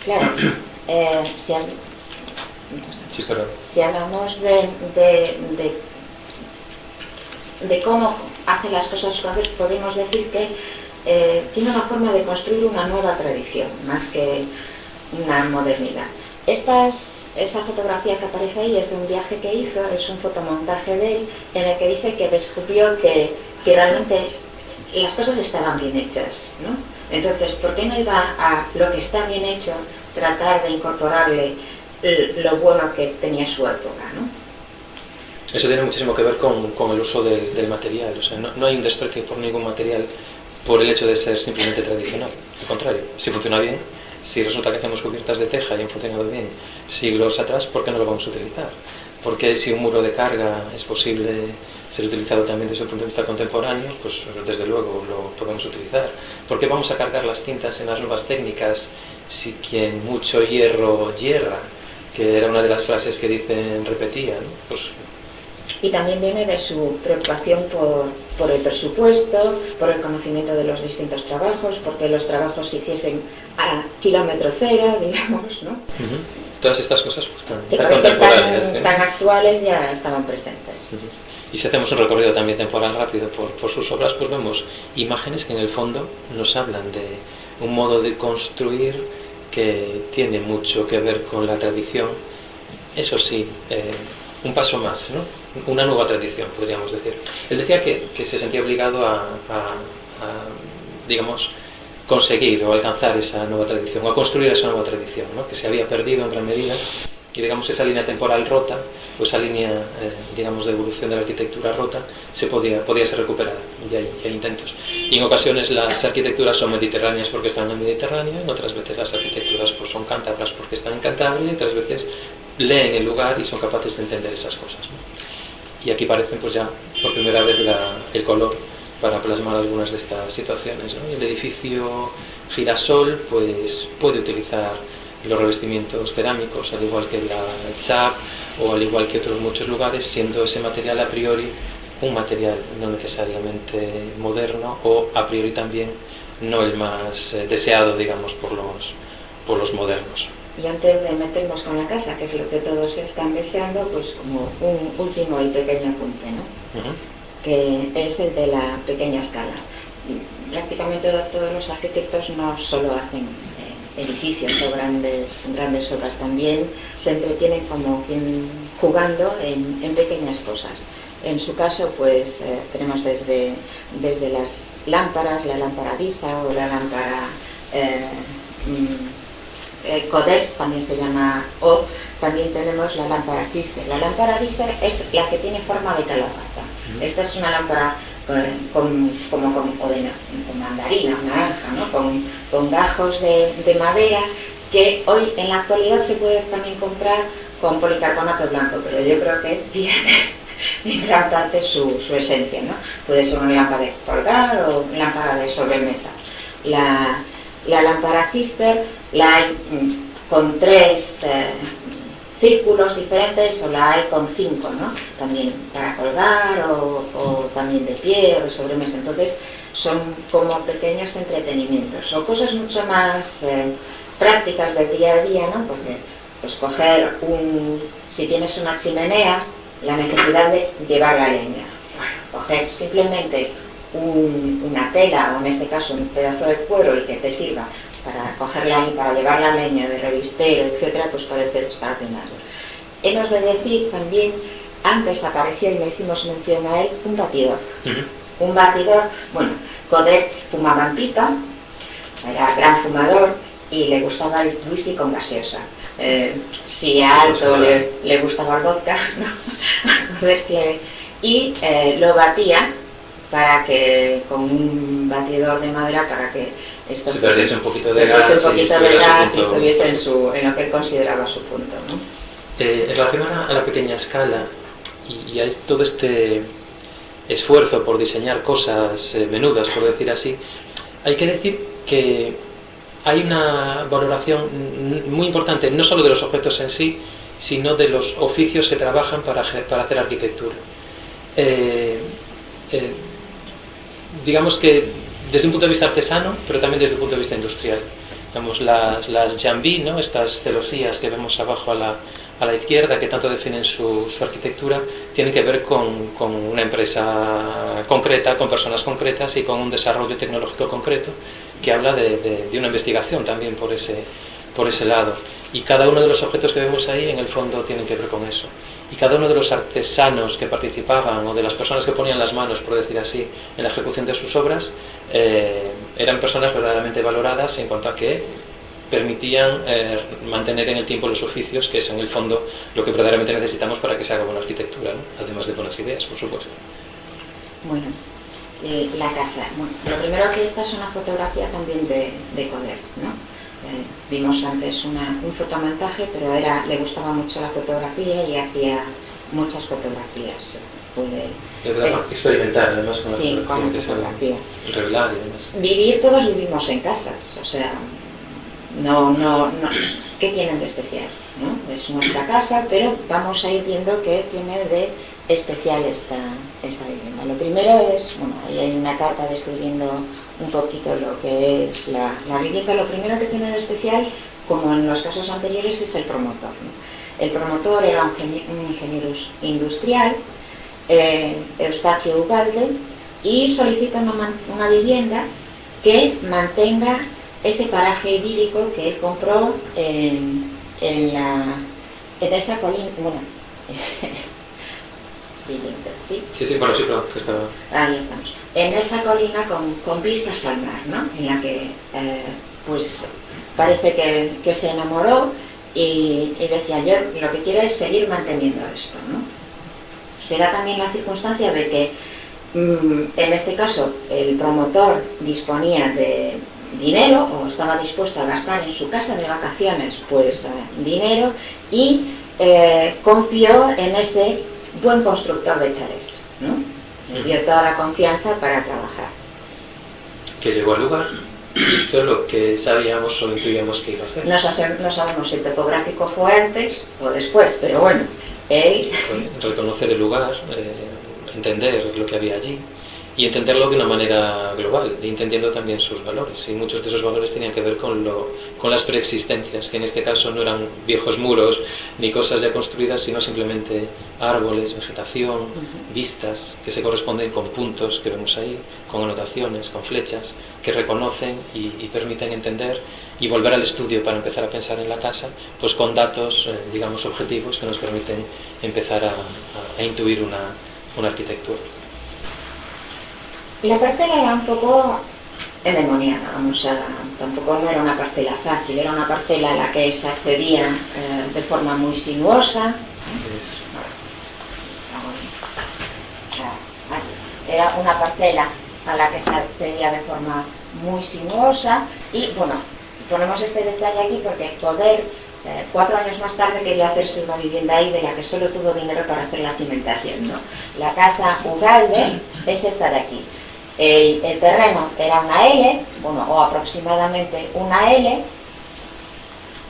claro, si hablamos de cómo hace las cosas, podemos decir que tiene una forma de construir una nueva tradición, más que una modernidad. Esa fotografía que aparece ahí es de un viaje que hizo, es un fotomontaje de él, en el que dice que descubrió que realmente las cosas estaban bien hechas, ¿no? Entonces, ¿por qué no iba a lo que está bien hecho tratar de incorporarle lo bueno que tenía su época, ¿no? Eso tiene muchísimo que ver con el uso del material. O sea, no hay un desprecio por ningún material por el hecho de ser simplemente tradicional. Al contrario, si funciona bien, si resulta que hacemos cubiertas de teja y han funcionado bien siglos atrás, ¿por qué no lo vamos a utilizar? Porque si un muro de carga es posible ser utilizado también desde el punto de vista contemporáneo, pues desde luego lo podemos utilizar. ¿Por qué vamos a cargar las tintas en las nuevas técnicas si quien mucho hierro hierra? Que era una de las frases que repetían, ¿no? Pues, y también viene de su preocupación por el presupuesto, por el conocimiento de los distintos trabajos, porque los trabajos se hiciesen a kilómetro cero, digamos, ¿no? Todas estas cosas pues, tan contemporáneas, tan actuales, ya estaban presentes. Y si hacemos un recorrido también temporal rápido por sus obras, pues vemos imágenes que en el fondo nos hablan de un modo de construir que tiene mucho que ver con la tradición. Eso sí, un paso más, ¿no? Una nueva tradición, podríamos decir. Él decía que se sentía obligado a digamos, conseguir o alcanzar esa nueva tradición, o a construir esa nueva tradición, ¿no? Que se había perdido en gran medida, y digamos esa línea temporal rota, o esa línea, digamos, de evolución de la arquitectura rota, podía ser recuperada, y hay intentos. Y en ocasiones las arquitecturas son mediterráneas porque están en el Mediterráneo, en otras veces las arquitecturas pues, son cántabras porque están en Cantabria, y otras veces leen el lugar y son capaces de entender esas cosas, ¿no? Y aquí aparecen pues ya por primera vez el color para plasmar algunas de estas situaciones, ¿no? El edificio Girasol pues puede utilizar los revestimientos cerámicos, al igual que la Tzab o al igual que otros muchos lugares, siendo ese material a priori un material no necesariamente moderno, o a priori también no el más deseado, digamos, por los modernos. Y antes de meternos con la casa, que es lo que todos están deseando, pues como un último y pequeño apunte, ¿no? Que es el de la pequeña escala. Prácticamente todos los arquitectos no solo hacen edificios o grandes obras, también se entretienen como jugando en pequeñas cosas. En su caso, pues tenemos desde las lámparas, la lámpara Disa o la lámpara Codet, también se llama, o también tenemos la lámpara Kister. La lámpara Disa es la que tiene forma de calabaza. Esta es una lámpara con mandarina, naranja, ¿no? Con gajos de madera, que hoy en la actualidad se puede también comprar con policarbonato blanco, pero yo creo que pierde en gran parte su esencia, ¿no? Puede ser una lámpara de colgar o lámpara de sobremesa. La lámpara Kister la hay con 3 círculos diferentes, o la hay con 5, ¿no? También para colgar o también de pie o de sobremesa. Entonces son como pequeños entretenimientos o cosas mucho más prácticas del día a día, ¿no? Porque pues coger si tienes una chimenea, la necesidad de llevar la leña. Bueno, coger simplemente una tela, o en este caso un pedazo de cuero, y que te sirva para llevar la leña de revistero, etcétera, pues parece estar afinado. Hemos de decir también, antes apareció y no hicimos mención a él, un batidor. Un batidor, bueno, Codet fumaba en pipa, era gran fumador y le gustaba el whisky con gaseosa. Si a Alto le gustaba el vodka, ¿no? Y lo batía para que, con un batidor de madera, para que esto se perdiese un poquito de gas y estuviese en lo que él consideraba su punto, ¿no? En relación a la pequeña escala y a todo este esfuerzo por diseñar cosas menudas, por decir así, hay que decir que hay una valoración muy importante, no solo de los objetos en sí, sino de los oficios que trabajan para hacer arquitectura. Digamos que desde un punto de vista artesano, pero también desde un punto de vista industrial. Digamos, las Jambi, ¿no? Estas celosías que vemos abajo a la izquierda, que tanto definen su arquitectura, tienen que ver con una empresa concreta, con personas concretas y con un desarrollo tecnológico concreto que habla de una investigación también por ese lado. Y cada uno de los objetos que vemos ahí, en el fondo, tienen que ver con eso. Y cada uno de los artesanos que participaban, o de las personas que ponían las manos, por decir así, en la ejecución de sus obras, eran personas verdaderamente valoradas en cuanto a que permitían mantener en el tiempo los oficios, que es en el fondo lo que verdaderamente necesitamos para que se haga buena arquitectura, ¿no? Además de buenas ideas, por supuesto. Bueno, la casa. Bueno, lo primero que esta es una fotografía también de Coder, ¿no? Vimos antes un fotomontaje, pero le gustaba mucho la fotografía y hacía muchas fotografías. Experimentar, además, con la fotografía. Revelar y demás. Todos vivimos en casas, o sea, no, ¿qué tienen de especial? ¿No? Es nuestra casa, pero vamos a ir viendo qué tiene de especial esta vivienda. Lo primero es, bueno, ahí hay una carta describiendo un poquito lo que es la vivienda. Lo primero que tiene de especial, como en los casos anteriores, es el promotor, ¿no? El promotor era un ingeniero industrial, Eustaquio Ugalde, y solicita una vivienda que mantenga ese paraje idílico que él compró en esa colina. Bueno, siguiente, ¿sí? Sí, bueno, sí, claro, que estaba. Ahí estamos. En esa colina con vistas al mar, ¿no? En la que, pues, parece que se enamoró y decía, yo lo que quiero es seguir manteniendo esto, ¿no? Se da también la circunstancia de que, en este caso, el promotor disponía de dinero, o estaba dispuesto a gastar en su casa de vacaciones, pues, dinero, y confió en ese buen constructor de chalés, ¿no? Le dio toda la confianza para trabajar. Que llegó al lugar, hizo lo que sabíamos o intuíamos que iba a hacer. No sabemos si el topográfico fue antes o después, pero bueno, él... Reconocer el lugar, entender lo que había allí y entenderlo de una manera global, entendiendo también sus valores. Y muchos de esos valores tenían que ver con las preexistencias, que en este caso no eran viejos muros ni cosas ya construidas, sino simplemente árboles, vegetación, vistas que se corresponden con puntos que vemos ahí, con anotaciones, con flechas, que reconocen y permiten entender y volver al estudio para empezar a pensar en la casa, pues con datos, digamos, objetivos que nos permiten empezar a intuir una arquitectura. La parcela era un poco endemoniada, tampoco no era una parcela fácil, era una parcela a la que se accedía de forma muy sinuosa. Era una parcela a la que se accedía de forma muy sinuosa y, bueno, ponemos este detalle aquí porque Coderch, 4 años más tarde, quería hacerse una vivienda ahí de la que solo tuvo dinero para hacer la cimentación, ¿no? La casa Ugalde es esta de aquí. El terreno era una L, bueno, o aproximadamente una L,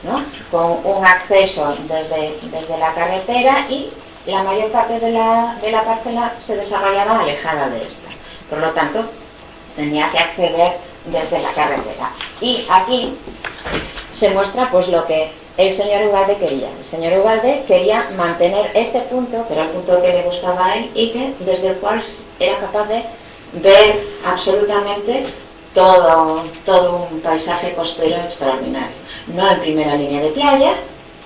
¿no? Con un acceso desde la carretera y la mayor parte de la parcela se desarrollaba alejada de esta. Por lo tanto, tenía que acceder desde la carretera. Y aquí se muestra pues lo que el señor Ugalde quería. El señor Ugalde quería mantener este punto, que era el punto que le gustaba a él y que desde el cual era capaz de ver absolutamente todo un paisaje costero extraordinario. No en primera línea de playa,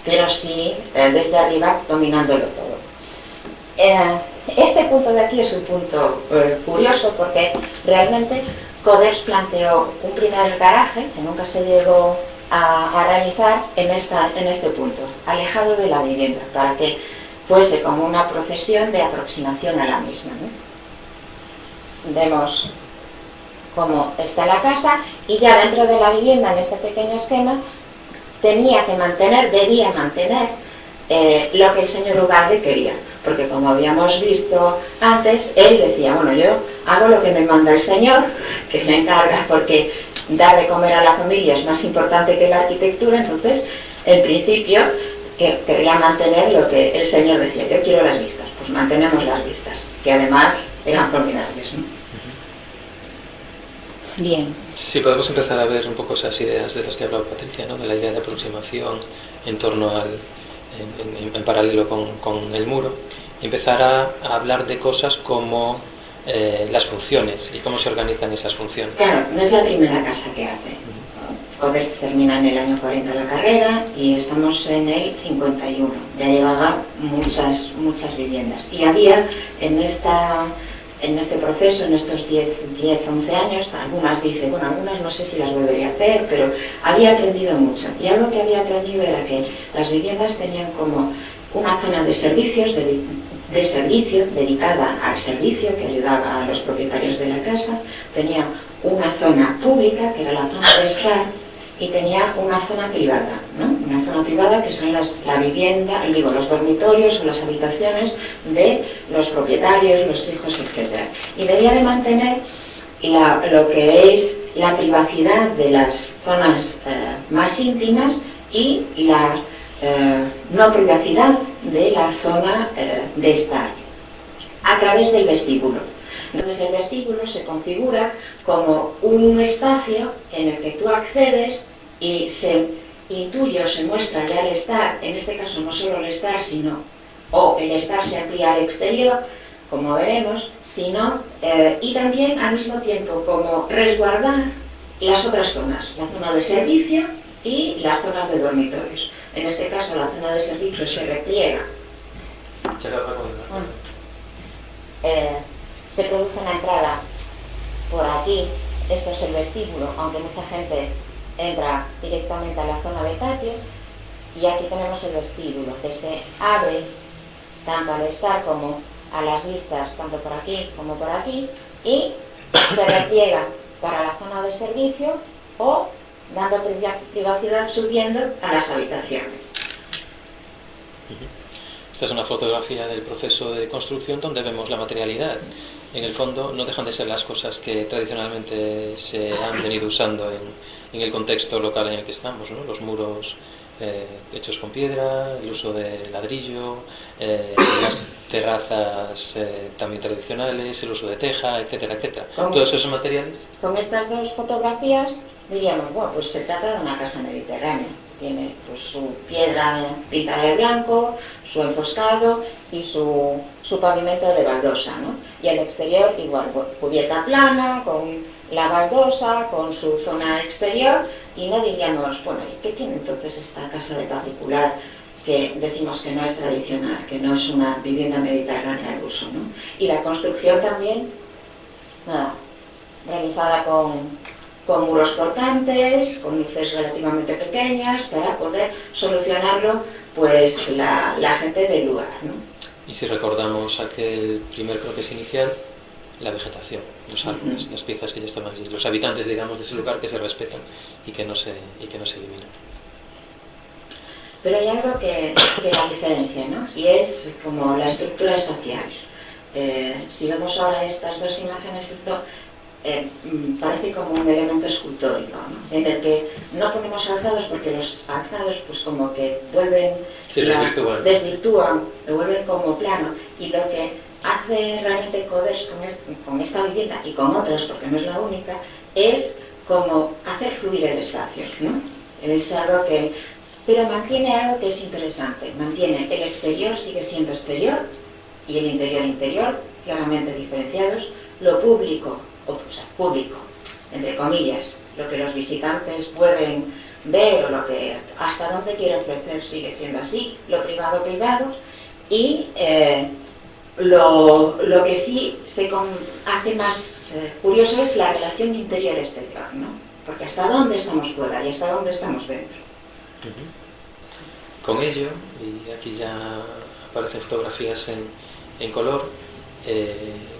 pero sí desde arriba dominándolo todo. Este punto de aquí es un punto curioso porque realmente Coderch planteó un primer garaje que nunca se llegó a realizar en este punto, alejado de la vivienda, para que fuese como una procesión de aproximación a la misma, ¿no? Vemos cómo está la casa y ya dentro de la vivienda, en este pequeño esquema, debía mantener lo que el señor Ugalde quería, porque como habíamos visto antes, él decía, bueno, yo hago lo que me manda el señor, que me encarga, porque dar de comer a la familia es más importante que la arquitectura, entonces, en principio, quería mantener lo que el señor decía, yo quiero las vistas, pues mantenemos las vistas, que además eran formidables, ¿no? Bien. Sí, podemos empezar a ver un poco esas ideas de las que ha hablado Patricia, ¿no? De la idea de aproximación en torno en paralelo con el muro, y empezar a hablar de cosas como las funciones y cómo se organizan esas funciones. Claro, no es la primera casa que hace. Codells termina en el año 40 la carrera y estamos en el 51. Ya llevaba muchas viviendas. Y había en este proceso, en estos 10, 11 años, algunas dice, bueno, algunas no sé si las volvería a hacer, pero había aprendido mucho. Y algo que había aprendido era que las viviendas tenían como una zona de servicios, de servicio, dedicada al servicio, que ayudaba a los propietarios de la casa. Tenía una zona pública, que era la zona de estar, y tenía una zona privada, ¿no? Una zona privada que son la vivienda, los dormitorios o las habitaciones de los propietarios, los hijos, etc. Y debía de mantener lo que es la privacidad de las zonas más íntimas y la no privacidad de la zona de estar, a través del vestíbulo. Entonces el vestíbulo se configura como un espacio en el que tú accedes y se intuye o se muestra ya el estar, en este caso no solo el estar, sino, o el estar se amplía al exterior, como veremos, sino, y también al mismo tiempo como resguardar las otras zonas, la zona de servicio y las zonas de dormitorios. En este caso la zona de servicio se repliega. Se produce una entrada por aquí, esto es el vestíbulo, aunque mucha gente entra directamente a la zona del patio, y aquí tenemos el vestíbulo, que se abre tanto al estar como a las vistas, tanto por aquí como por aquí, y se repliega para la zona de servicio o dando privacidad subiendo a las habitaciones. Esta es una fotografía del proceso de construcción donde vemos la materialidad. En el fondo no dejan de ser las cosas que tradicionalmente se han venido usando en el contexto local en el que estamos, ¿no? Los muros hechos con piedra, el uso de ladrillo, las terrazas también tradicionales, el uso de teja, etcétera, etcétera. Todos esos materiales. Con estas dos fotografías diríamos, bueno, pues se trata de una casa mediterránea. Tiene pues su piedra pintada de blanco, su enfoscado y su pavimento de baldosa, ¿no? Y el exterior igual, cubierta plana, con la baldosa, con su zona exterior, y no diríamos, bueno, ¿qué tiene entonces esta casa de particular que decimos que no es tradicional, que no es una vivienda mediterránea al uso, ¿no? Y la construcción también, nada, realizada con muros cortantes, con luces relativamente pequeñas, para poder solucionarlo pues la gente del lugar, ¿no? Y si recordamos aquel primer croquis inicial, la vegetación, los árboles, las piezas que ya estaban allí, los habitantes, digamos, de ese lugar que se respetan y que no se eliminan. Pero hay algo que la diferencia, ¿no? Y es como la estructura espacial. Si vemos ahora estas dos imágenes, esto parece como un elemento escultórico, ¿no? En el que no ponemos alzados porque los alzados pues como que desvirtúan, lo vuelven como plano, y lo que hace realmente Codells con esta vivienda y con otras, porque no es la única, es como hacer fluir el espacio, ¿no? Es algo que, pero mantiene algo que es interesante, mantiene el exterior, sigue siendo exterior, y el interior claramente diferenciados, lo público, público, entre comillas, lo que los visitantes pueden ver o lo que hasta dónde quiere ofrecer sigue siendo así, lo privado, y lo que sí se hace más curioso es la relación interior-exterior, ¿no? Porque hasta dónde estamos fuera y hasta dónde estamos dentro. Con ello, y aquí ya aparecen fotografías en color,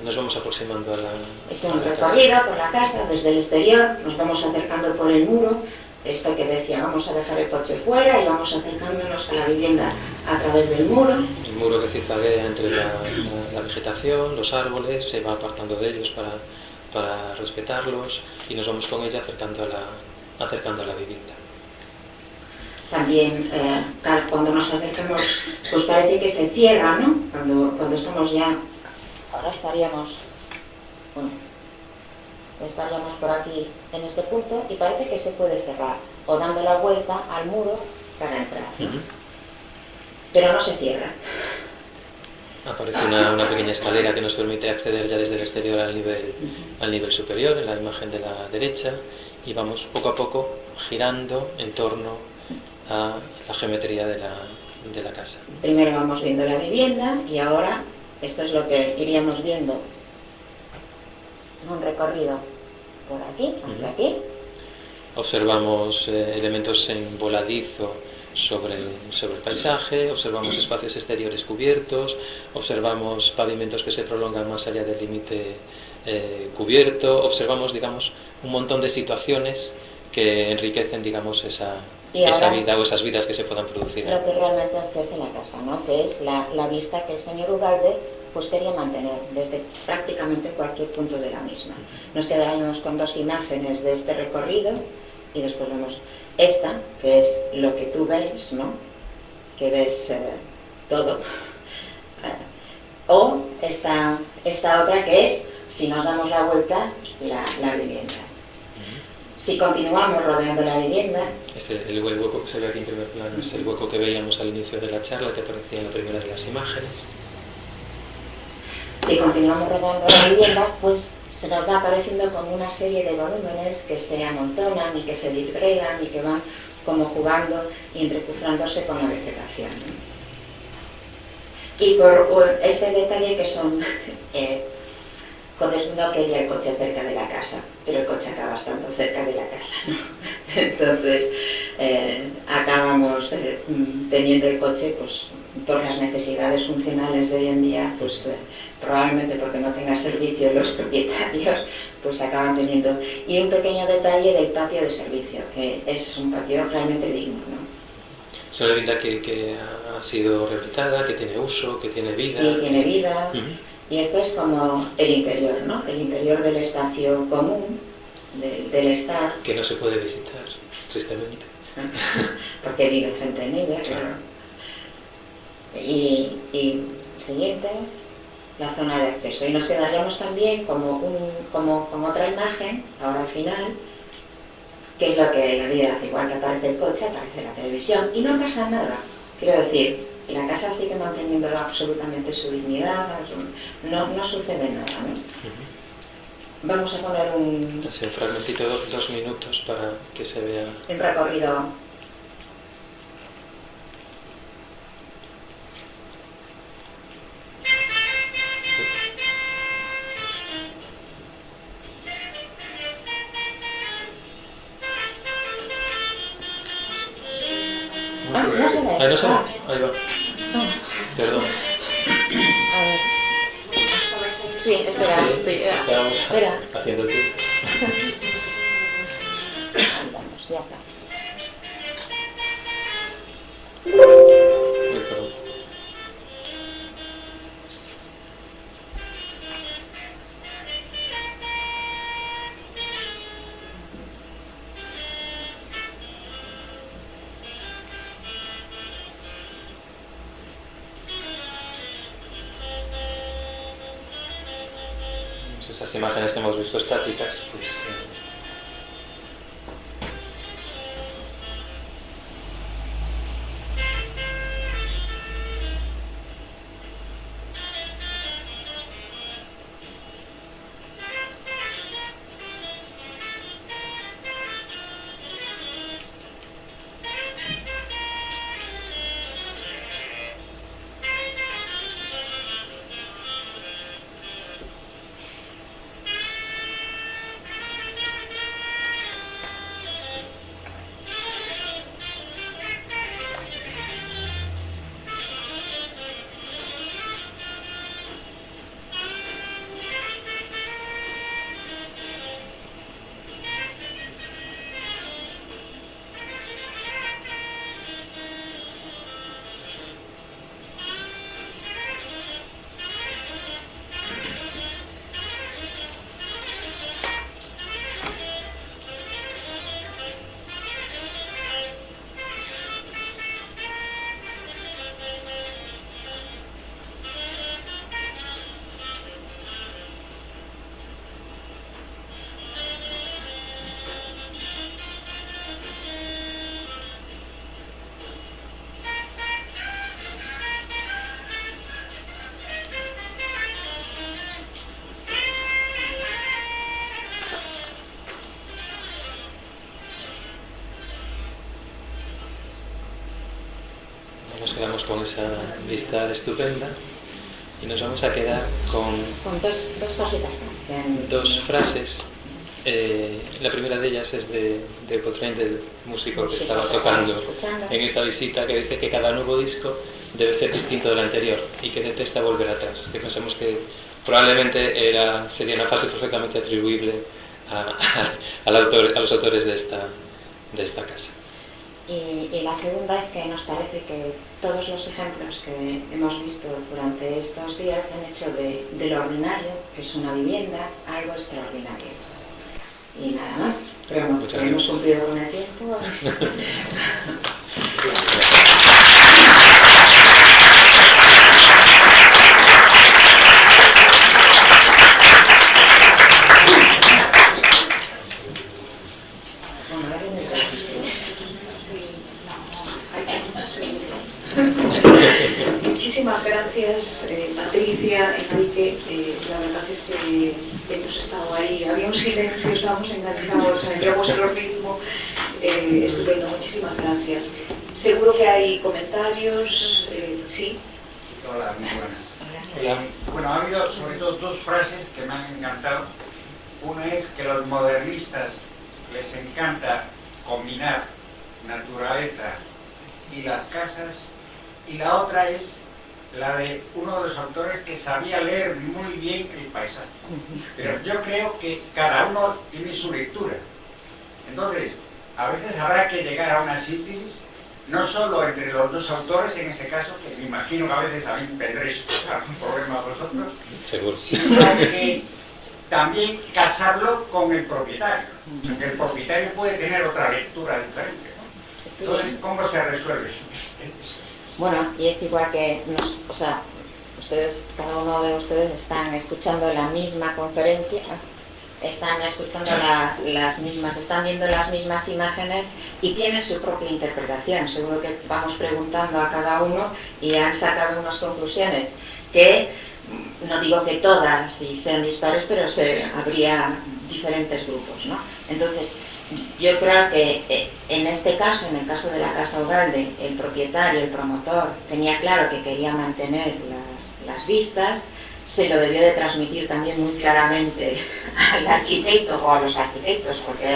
nos vamos aproximando a la Es un recorrido por la casa, desde el exterior, nos vamos acercando por el muro, esto que decía, vamos a dejar el coche fuera y vamos acercándonos a la vivienda a través del muro. El muro que zigzaguea entre la vegetación, los árboles, se va apartando de ellos para respetarlos, y nos vamos con ella acercando a la vivienda. También cuando nos acercamos, pues parece que se cierra, ¿no? Cuando estamos ya, ahora estaríamos, bueno, estaríamos por aquí en este punto y parece que se puede cerrar o dando la vuelta al muro para entrar, ¿no? Pero no se cierra. Aparece una pequeña escalera que nos permite acceder ya desde el exterior al nivel superior, en la imagen de la derecha, y vamos poco a poco girando en torno a la geometría de la casa. Primero vamos viendo la vivienda y ahora esto es lo que iríamos viendo. Un recorrido por aquí, hasta aquí. Observamos elementos en voladizo sobre el paisaje, observamos espacios exteriores cubiertos, observamos pavimentos que se prolongan más allá del límite cubierto, observamos, digamos, un montón de situaciones que enriquecen, digamos, esa vida o esas vidas que se puedan producir. Lo que realmente ofrece la casa, ¿no? Que es la vista que el señor Ugalde pues quería mantener desde prácticamente cualquier punto de la misma. Nos quedaríamos con dos imágenes de este recorrido y después vemos esta, que es lo que tú ves, ¿no? Que ves todo. O esta otra que es, si nos damos la vuelta, la vivienda. Si continuamos rodeando la vivienda... El hueco que se ve aquí en primer plano es el hueco que veíamos al inicio de la charla, que aparecía en la primera de las imágenes. Si continuamos rodeando la vivienda, pues se nos va apareciendo como una serie de volúmenes que se amontonan y que se disgregan y que van como jugando y entrecruzándose con la vegetación, ¿no? Y por este detalle que son... Joder, no quería el coche cerca de la casa, pero el coche acaba estando cerca de la casa, ¿no? Entonces, acabamos teniendo el coche, pues, por las necesidades funcionales de hoy en día, pues, probablemente porque no tenga servicio los propietarios, pues acaban teniendo. Y un pequeño detalle del patio de servicio, que es un patio realmente digno, ¿no? Es una vivienda que ha sido rehabilitada, que tiene uso, que tiene vida. Sí, tiene vida. Y esto es como el interior, ¿no? El interior del espacio común, del estar. Que no se puede visitar, tristemente. Porque vive gente en ella, claro. Y siguiente, la zona de acceso. Y nos quedaríamos también como otra imagen, ahora al final, que es lo que la vida hace. Igual que aparece el coche, aparece la televisión. Y no pasa nada. Quiero decir, la casa sigue manteniendo absolutamente su dignidad, no sucede nada, ¿no? Vamos a poner un fragmentito, 2 minutos para que se vea. Un recorrido. No se ve. No se ve. Ahí va. Perdón. A ver. Sí, espera. Estábamos haciendo el tiempo. Vamos, ya está. Perdón. Esas imágenes que hemos visto estáticas, pues nos quedamos con esa vista estupenda y nos vamos a quedar con dos cositas más. Dos frases. La primera de ellas es de Coltrane, del músico que estaba tocando en esta visita, que dice que cada nuevo disco debe ser distinto del anterior y que detesta volver atrás, que pensamos que probablemente sería una frase perfectamente atribuible a los autores de esta casa. Y la segunda es que nos parece que todos los ejemplos que hemos visto durante estos días han hecho de lo ordinario, que es una vivienda, algo extraordinario. Y nada más, pero no, hemos cumplido con el tiempo. Muchísimas gracias, Patricia, Enrique. La verdad es que hemos estado ahí, había un silencio, estábamos enganchados entre vuestro ritmo. Estupendo, muchísimas gracias. Seguro que hay comentarios. Sí. Hola, muy buenas. Bueno, ha habido sobre todo dos frases que me han encantado. Una es que a los modernistas les encanta combinar naturaleza y las casas, y la otra es la de uno de los autores que sabía leer muy bien el paisaje. Pero yo creo que cada uno tiene su lectura. Entonces, a veces habrá que llegar a una síntesis, no solo entre los dos autores, en este caso, que me imagino que a veces también tendréis algún problema vosotros, Seguro. sino que también casarlo con el propietario, porque el propietario puede tener otra lectura diferente, ¿no? Sí. Entonces, ¿cómo se resuelve? Bueno, y es igual que, ustedes, cada uno de ustedes están escuchando la misma conferencia, están escuchando las mismas, están viendo las mismas imágenes y tienen su propia interpretación. Seguro que vamos preguntando a cada uno y han sacado unas conclusiones que, no digo que todas y sean dispares, pero habría diferentes grupos, ¿no? Entonces, yo creo que en este caso, en el caso de la Casa Ugalde, el propietario, el promotor, tenía claro que quería mantener las vistas, se lo debió de transmitir también muy claramente al arquitecto o a los arquitectos, porque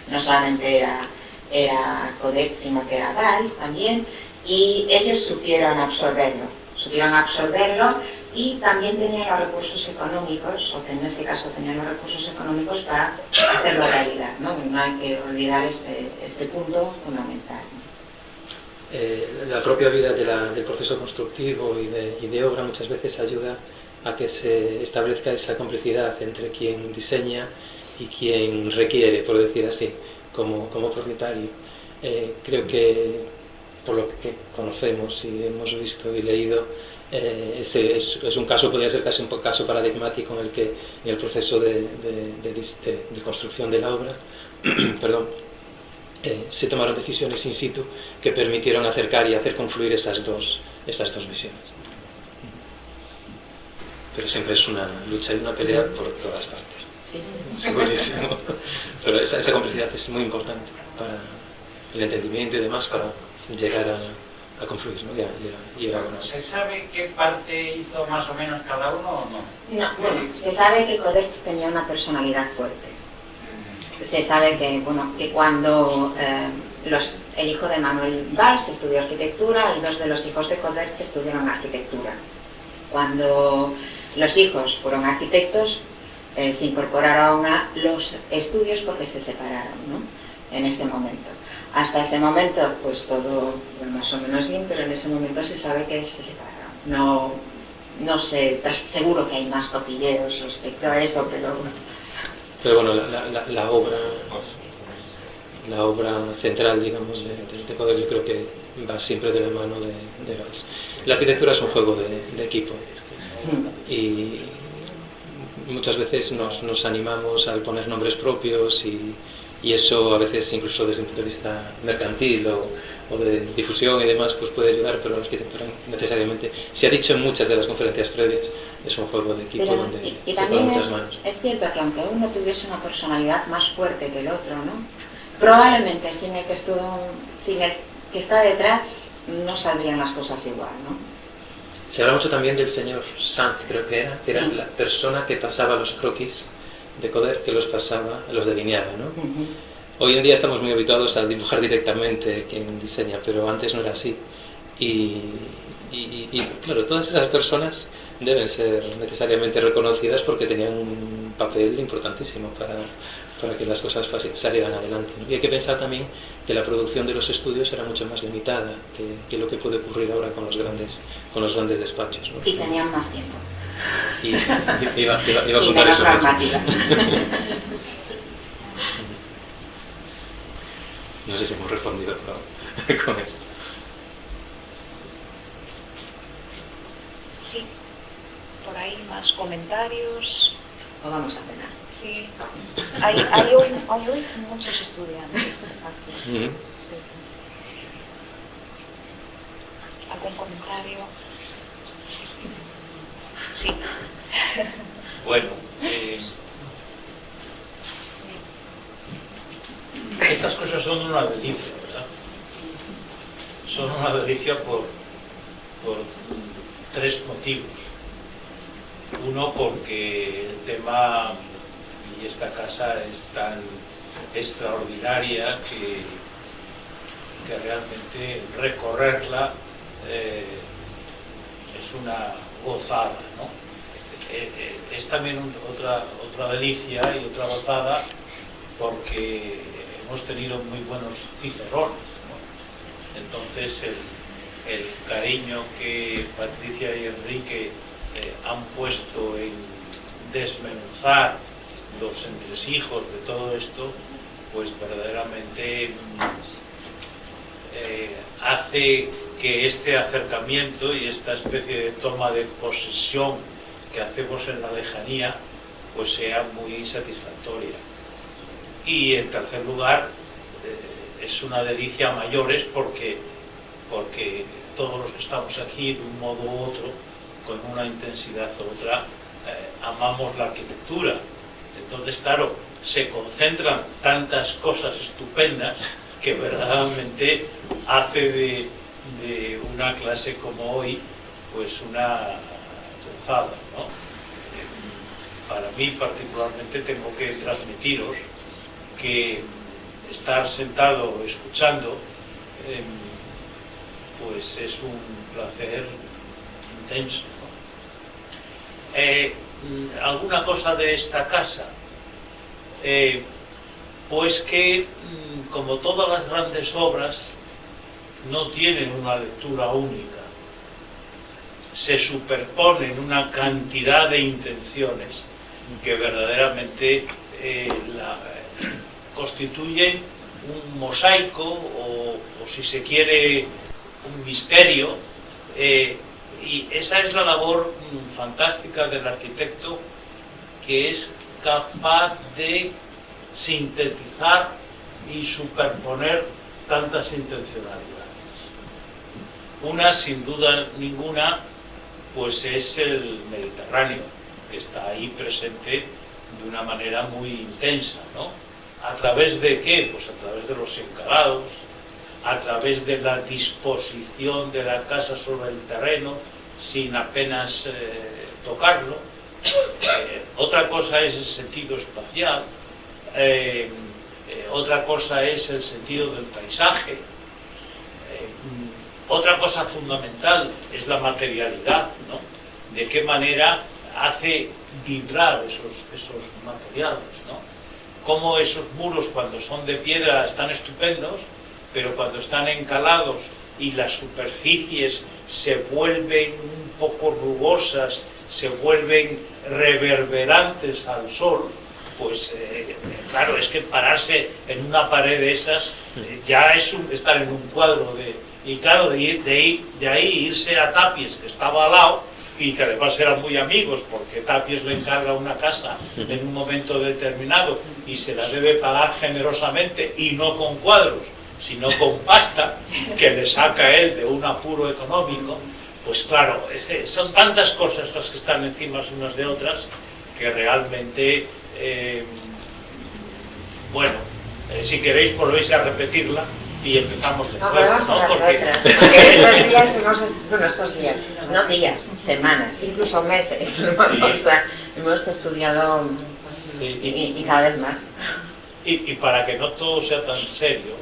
no solamente era Codet, sino que era Valls también, y ellos supieron absorberlo y también tenían los recursos económicos, o en este caso tenían los recursos económicos para hacerlo realidad, ¿no? No hay que olvidar este punto fundamental. La propia vida del proceso constructivo y de obra muchas veces ayuda a que se establezca esa complicidad entre quien diseña y quien requiere, por decir así, como propietario. Creo que, por lo que conocemos y hemos visto y leído, es un caso, podría ser casi un caso paradigmático en el que en el proceso de construcción de la obra perdón, se tomaron decisiones in situ que permitieron acercar y hacer confluir esas dos visiones. Pero siempre es una lucha y una pelea por todas partes. Sí, sí. Segurísimo. Pero esa complicidad es muy importante para el entendimiento y demás, para llegar a confluir, ¿no? y a una... ¿Se sabe qué parte hizo más o menos cada uno o no? No, bueno, se sabe que Codet tenía una personalidad fuerte. Se sabe que cuando el hijo de Manuel Valls estudió arquitectura y dos de los hijos de Codet estudiaron arquitectura. Cuando los hijos fueron arquitectos, se incorporaron a los estudios porque se separaron, ¿no? En ese momento. Hasta ese momento, pues todo más o menos bien, pero en ese momento se sabe que se separaron. No sé, seguro que hay más cotilleos respecto a eso, Pero bueno, la obra central, digamos, de Codet, yo creo que va siempre de la mano de Valls. La arquitectura es un juego de equipo y muchas veces nos animamos al poner nombres propios y eso a veces incluso desde un punto de vista mercantil o de difusión y demás pues puede ayudar, pero la arquitectura necesariamente, se ha dicho en muchas de las conferencias previas, es un juego de equipo donde y se ponen muchas también manos. es cierto que aunque uno tuviese una personalidad más fuerte que el otro, ¿no? Probablemente sin el que está detrás, no saldrían las cosas igual, ¿no? Se habla mucho también del señor Sanz, creo que era la persona que pasaba los croquis de Coder, que los pasaba, los delineaba, ¿no? Hoy en día estamos muy habituados a dibujar directamente quien diseña, pero antes no era así. Y claro, todas esas personas deben ser necesariamente reconocidas porque tenían un papel importantísimo para que las cosas salieran adelante, ¿no? Y hay que pensar también que la producción de los estudios era mucho más limitada que lo que puede ocurrir ahora con los grandes despachos, ¿no? Y tenían más tiempo. Y iba a Y contar menos eso. normativas. No sé si hemos respondido con esto. Sí, por ahí más comentarios. O vamos a cenar. Sí, hay hoy muchos estudiantes aquí. Sí. ¿Algún comentario? Sí. Bueno, estas cosas son una delicia, ¿verdad? Son una delicia por tres motivos. Uno, porque el tema y esta casa es tan extraordinaria que realmente recorrerla es una gozada, ¿no? Es también otra delicia y otra gozada porque hemos tenido muy buenos cicerones, ¿no? Entonces el cariño que Patricia y Enrique han puesto en desmenuzar los entresijos de todo esto, pues verdaderamente hace que este acercamiento y esta especie de toma de posesión que hacemos en la lejanía pues sea muy satisfactoria. Y en tercer lugar, es una delicia a mayores porque todos los que estamos aquí de un modo u otro, con una intensidad u otra, amamos la arquitectura. Entonces, claro, se concentran tantas cosas estupendas que verdaderamente hace de una clase como hoy pues una gozada, ¿no? Para mí particularmente tengo que transmitiros que estar sentado escuchando pues es un placer intenso, ¿no? ¿Alguna cosa de esta casa? Pues que, como todas las grandes obras, no tienen una lectura única. Se superponen una cantidad de intenciones que verdaderamente constituyen un mosaico o si se quiere, un misterio. Y esa es la labor fantástica del arquitecto, que es capaz de sintetizar y superponer tantas intencionalidades. Una, sin duda ninguna, pues es el Mediterráneo, que está ahí presente de una manera muy intensa, ¿no? ¿A través de qué? Pues a través de los encalados, a través de la disposición de la casa sobre el terreno, sin apenas tocarlo. Otra cosa es el sentido espacial, otra cosa es el sentido del paisaje, otra cosa fundamental es la materialidad, ¿no? De qué manera hace vibrar esos materiales, ¿no? Cómo esos muros, cuando son de piedra, están estupendos, pero cuando están encalados y las superficies se vuelven un poco rugosas, se vuelven reverberantes al sol, pues claro, es que pararse en una pared de esas ya es estar en un cuadro y claro, de ahí irse a Tapies, que estaba al lado, y que además eran muy amigos, porque Tapies le encarga una casa en un momento determinado y se la debe pagar generosamente, y no con cuadros, sino con pasta, que le saca él de un apuro económico. Pues claro, son tantas cosas las que están encima unas de otras, que realmente, bueno, si queréis volvéis a repetirla y empezamos No lenguaje, podemos ¿no? hablar de Porque otras, porque estos días estos días, no días, semanas, incluso meses, ¿no? O sea, hemos estudiado y cada vez más. y para que no todo sea tan serio,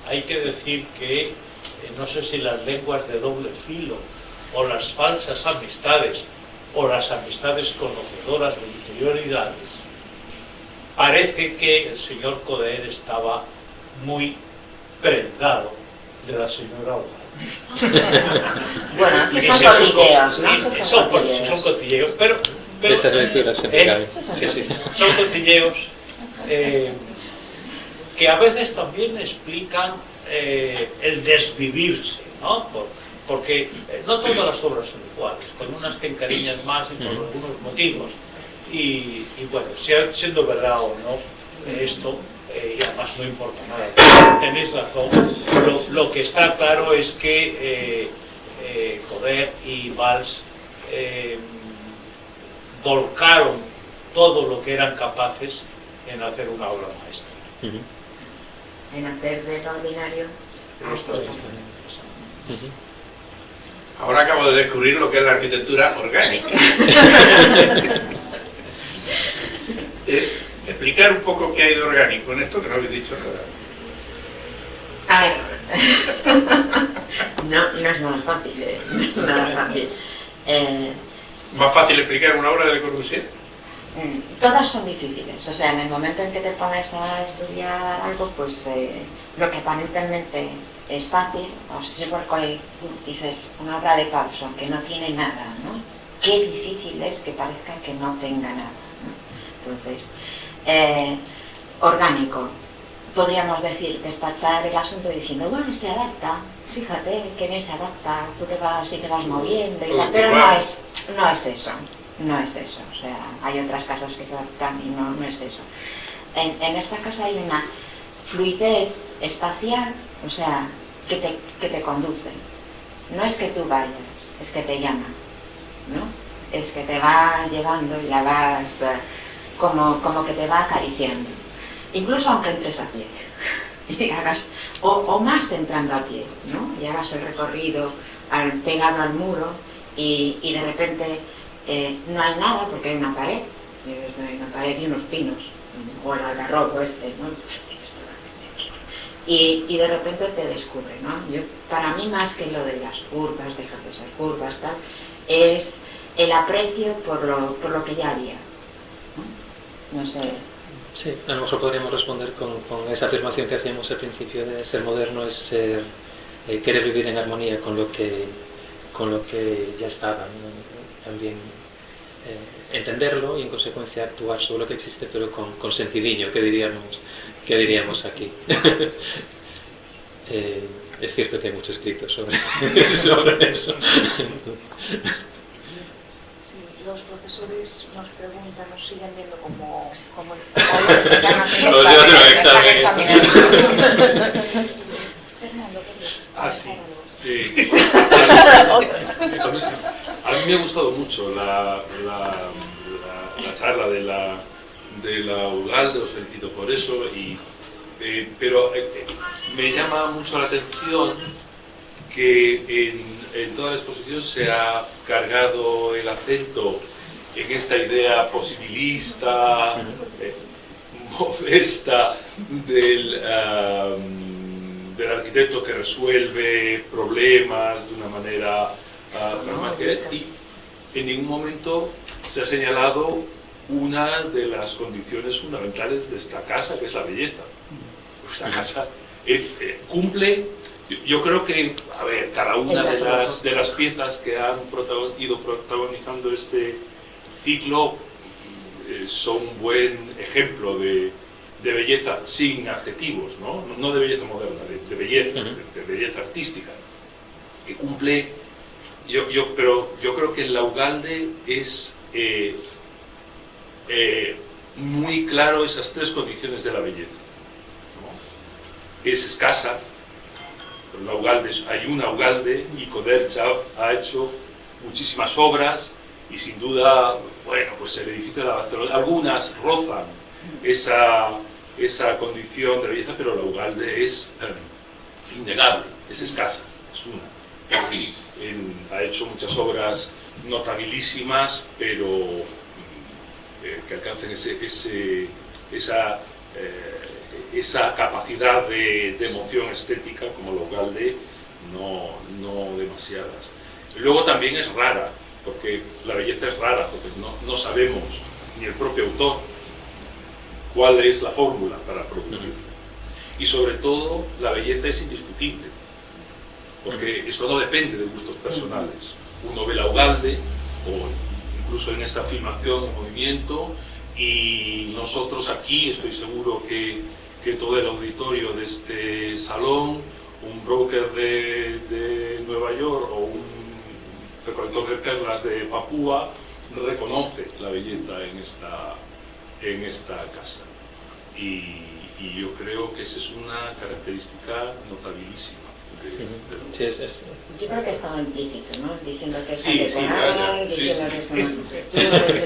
hay que decir que no sé si las lenguas de doble filo o las falsas amistades o las amistades conocedoras de interioridades, parece que el señor Coder estaba muy prendado de la señora Oda. Bueno, esos son cotilleos, ¿no? Esos son Son cotilleos, pero Esas lecturas se pegan. Esos son Sí, sí. son cotilleos que a veces también explican el desvivirse, ¿no? Porque no todas las obras son iguales, con unas te encariñas más y por algunos motivos. Y bueno, siendo verdad o no esto, y además no importa nada, tenéis razón, lo que está claro es que Coder y Valls volcaron todo lo que eran capaces en hacer una obra maestra. En hacer del ordinario. Ahora acabo de descubrir lo que es la arquitectura orgánica. Explicar un poco qué hay de orgánico en esto, que no habéis dicho nada. A ver, no es nada fácil, no es nada fácil. Más fácil explicar una obra de Le Corbusier. Todas son difíciles, o sea, en el momento en que te pones a estudiar algo, pues lo que aparentemente es fácil, o sea, porque dices una obra de Pauson que no tiene nada, ¿no? Qué difícil es que parezca que no tenga nada, ¿no? Entonces, orgánico, podríamos decir, despachar el asunto diciendo, bueno, se adapta, fíjate que bien se adapta, tú te vas y te vas moviendo y tal, pero no es eso. No es eso, o sea, hay otras casas que se adaptan y no es eso. En esta casa hay una fluidez espacial, o sea, que te conduce. No es que tú vayas, es que te llama, ¿no? Es que te va llevando y la vas como que te va acariciando. Incluso aunque entres a pie y hagas, o más entrando a pie, ¿no? Y hagas el recorrido pegado al muro y de repente no hay nada porque hay una pared y unos pinos, o el algarrobo ¿no? Y de repente te descubre, ¿no? Para mí, más que lo de las curvas, dejar de ser curvas, tal, es el aprecio por lo que ya había, ¿no? No sé. Sí, a lo mejor podríamos responder con esa afirmación que hacíamos al principio de ser moderno es ser, querer vivir en armonía con lo que ya estaba, ¿no? También entenderlo y en consecuencia actuar sobre lo que existe, pero con sentidiño, que diríamos aquí. Es cierto que hay mucho escrito sobre eso. Los profesores nos preguntan, nos siguen viendo como Están haciendo Vamos a hacer un examen. examinando. Fernando, ¿qué ves? Ah, sí. A mí me ha gustado mucho la charla de la Ugalde, os felicito por eso, pero me llama mucho la atención que en toda la exposición se ha cargado el acento en esta idea posibilista, modesta del arquitecto que resuelve problemas de una manera pragmática, y en ningún momento se ha señalado una de las condiciones fundamentales de esta casa, que es la belleza. Esta casa cumple, yo creo que, a ver, cada una de las piezas que han ido protagonizando este ciclo son un buen ejemplo de belleza sin adjetivos, no de belleza moderna, de belleza, de belleza artística, que cumple. Pero yo creo que en la Ugalde es muy claro esas tres condiciones de la belleza, ¿no? Es escasa, en la Ugalde hay una Ugalde y Coder ha hecho muchísimas obras y sin duda, bueno, pues el edificio de la Barcelona, algunas rozan esa condición de belleza, pero la Ugalde es innegable, es escasa, es una. Ha hecho muchas obras notabilísimas, pero que alcancen esa capacidad de emoción estética como los Galde, no demasiadas. Luego también es rara, porque la belleza es rara, porque no sabemos, ni el propio autor, cuál es la fórmula para producirla. Y sobre todo, la belleza es indiscutible, porque esto no depende de gustos personales. Uno ve la Ugalde, o incluso en esta filmación en movimiento, y nosotros aquí, estoy seguro que todo el auditorio de este salón, un broker de Nueva York o un recolector de perlas de Papúa, reconoce la belleza en esta casa. Y yo creo que esa es una característica notabilísima. Sí, Yo creo que estaba implícito, ¿no? Diciendo que es Sí, atemporal, diciendo que es una...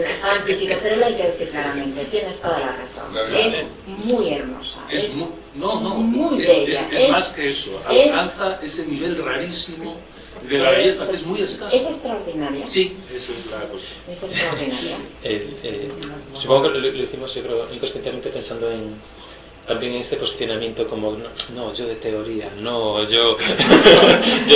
Estaba implícito, pero lo hay que decir claramente, tienes toda la razón. Claro. Es muy hermosa, es muy bella. Es más que eso, alcanza ese nivel rarísimo de la belleza, que es muy escasa. Es extraordinaria. Sí, eso es la cuestión. Es extraordinaria. Supongo que lo hicimos, yo creo, inconscientemente pensando también en este posicionamiento como, no, yo de teoría, no, yo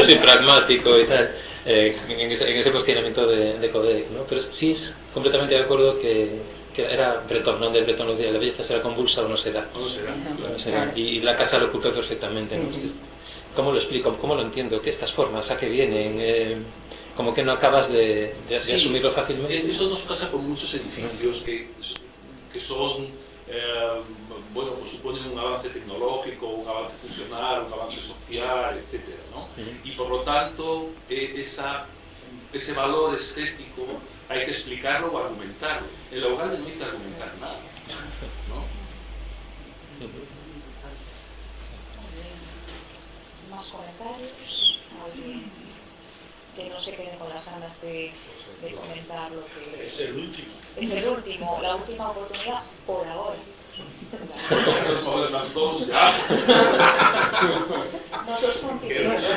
soy pragmático y tal, en ese posicionamiento de Codec, ¿no? Pero sí es completamente de acuerdo que era Breton, ¿no? De Breton nos decía, la belleza será convulsa o no será. No será. No será. Y la casa lo ocultó perfectamente, ¿no? ¿Cómo lo explico? ¿Cómo lo entiendo? ¿Qué estas formas? ¿A qué vienen? Como que no acabas de asumirlo fácilmente. Eso nos pasa con muchos edificios que son, bueno, pues suponen un avance tecnológico, un avance funcional, un avance social, etcétera, ¿no? Y por lo tanto, ese valor estético hay que explicarlo o argumentarlo. En la Ugalde no hay que argumentar nada, ¿no? ¿Más comentarios? ¿Alguien que no se quede con las ganas de comentar lo que... Es el último. Es el último, la última oportunidad por ahora. Las dos ya. Nosotros son pequeños.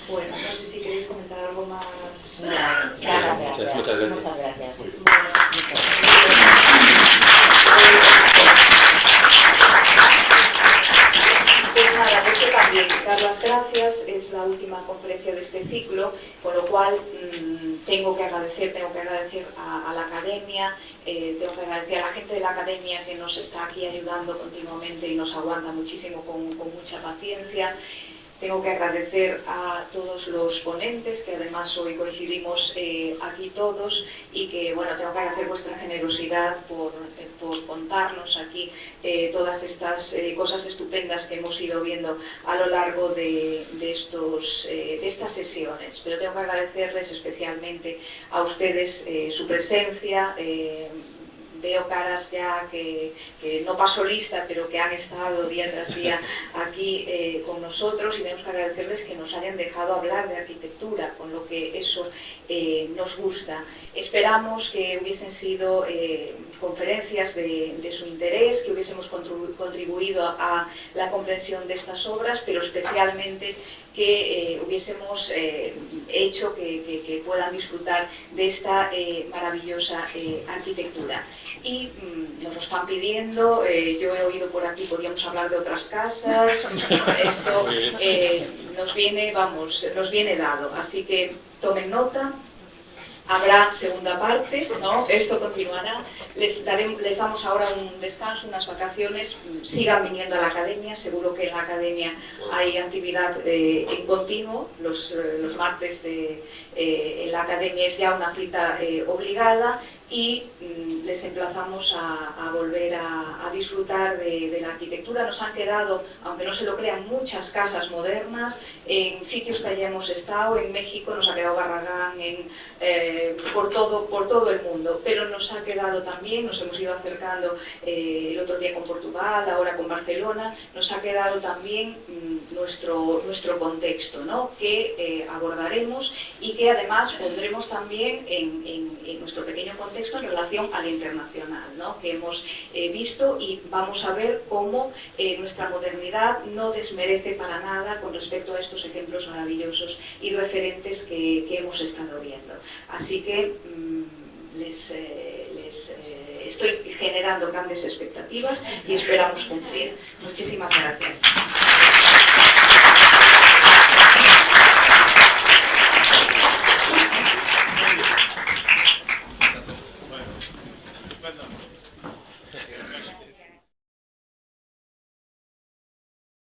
Bueno, no sé si queréis comentar algo más. Muchas gracias. Muchas gracias. Muchas gracias. Pues nada, pues yo también dar las gracias, es la última conferencia de este ciclo, con lo cual tengo que agradecer a la academia, tengo que agradecer a la gente de la academia que nos está aquí ayudando continuamente y nos aguanta muchísimo con mucha paciencia. Tengo que agradecer a todos los ponentes, que además hoy coincidimos aquí todos, y que, bueno, tengo que agradecer vuestra generosidad por contarnos aquí todas estas cosas estupendas que hemos ido viendo a lo largo de estas sesiones. Pero tengo que agradecerles especialmente a ustedes su presencia. Veo caras ya que no paso lista, pero que han estado día tras día aquí con nosotros, y tenemos que agradecerles que nos hayan dejado hablar de arquitectura, con lo que eso nos gusta. Esperamos que hubiesen sido conferencias de su interés, que hubiésemos contribuido a la comprensión de estas obras, pero especialmente que hubiésemos hecho que puedan disfrutar de esta maravillosa arquitectura. Y nos lo están pidiendo, yo he oído por aquí, podríamos hablar de otras casas, esto nos viene dado, así que tomen nota. Habrá segunda parte, ¿no? Esto continuará. Les damos ahora un descanso, unas vacaciones. Sigan viniendo a la academia. Seguro que en la academia hay actividad en continuo. Los martes en la academia es ya una cita obligada, y les emplazamos a volver a disfrutar de la arquitectura. Nos han quedado, aunque no se lo crean, muchas casas modernas en sitios que hayamos estado. En México nos ha quedado Barragán, por todo el mundo, pero nos ha quedado también, nos hemos ido acercando el otro día con Portugal, ahora con Barcelona, nos ha quedado también nuestro contexto, ¿no? Que abordaremos y que además pondremos también en nuestro pequeño contexto en relación al internacional, ¿no? Que hemos visto, y vamos a ver cómo nuestra modernidad no desmerece para nada con respecto a estos ejemplos maravillosos y referentes que hemos estado viendo. Así que estoy generando grandes expectativas y esperamos cumplir. Muchísimas gracias.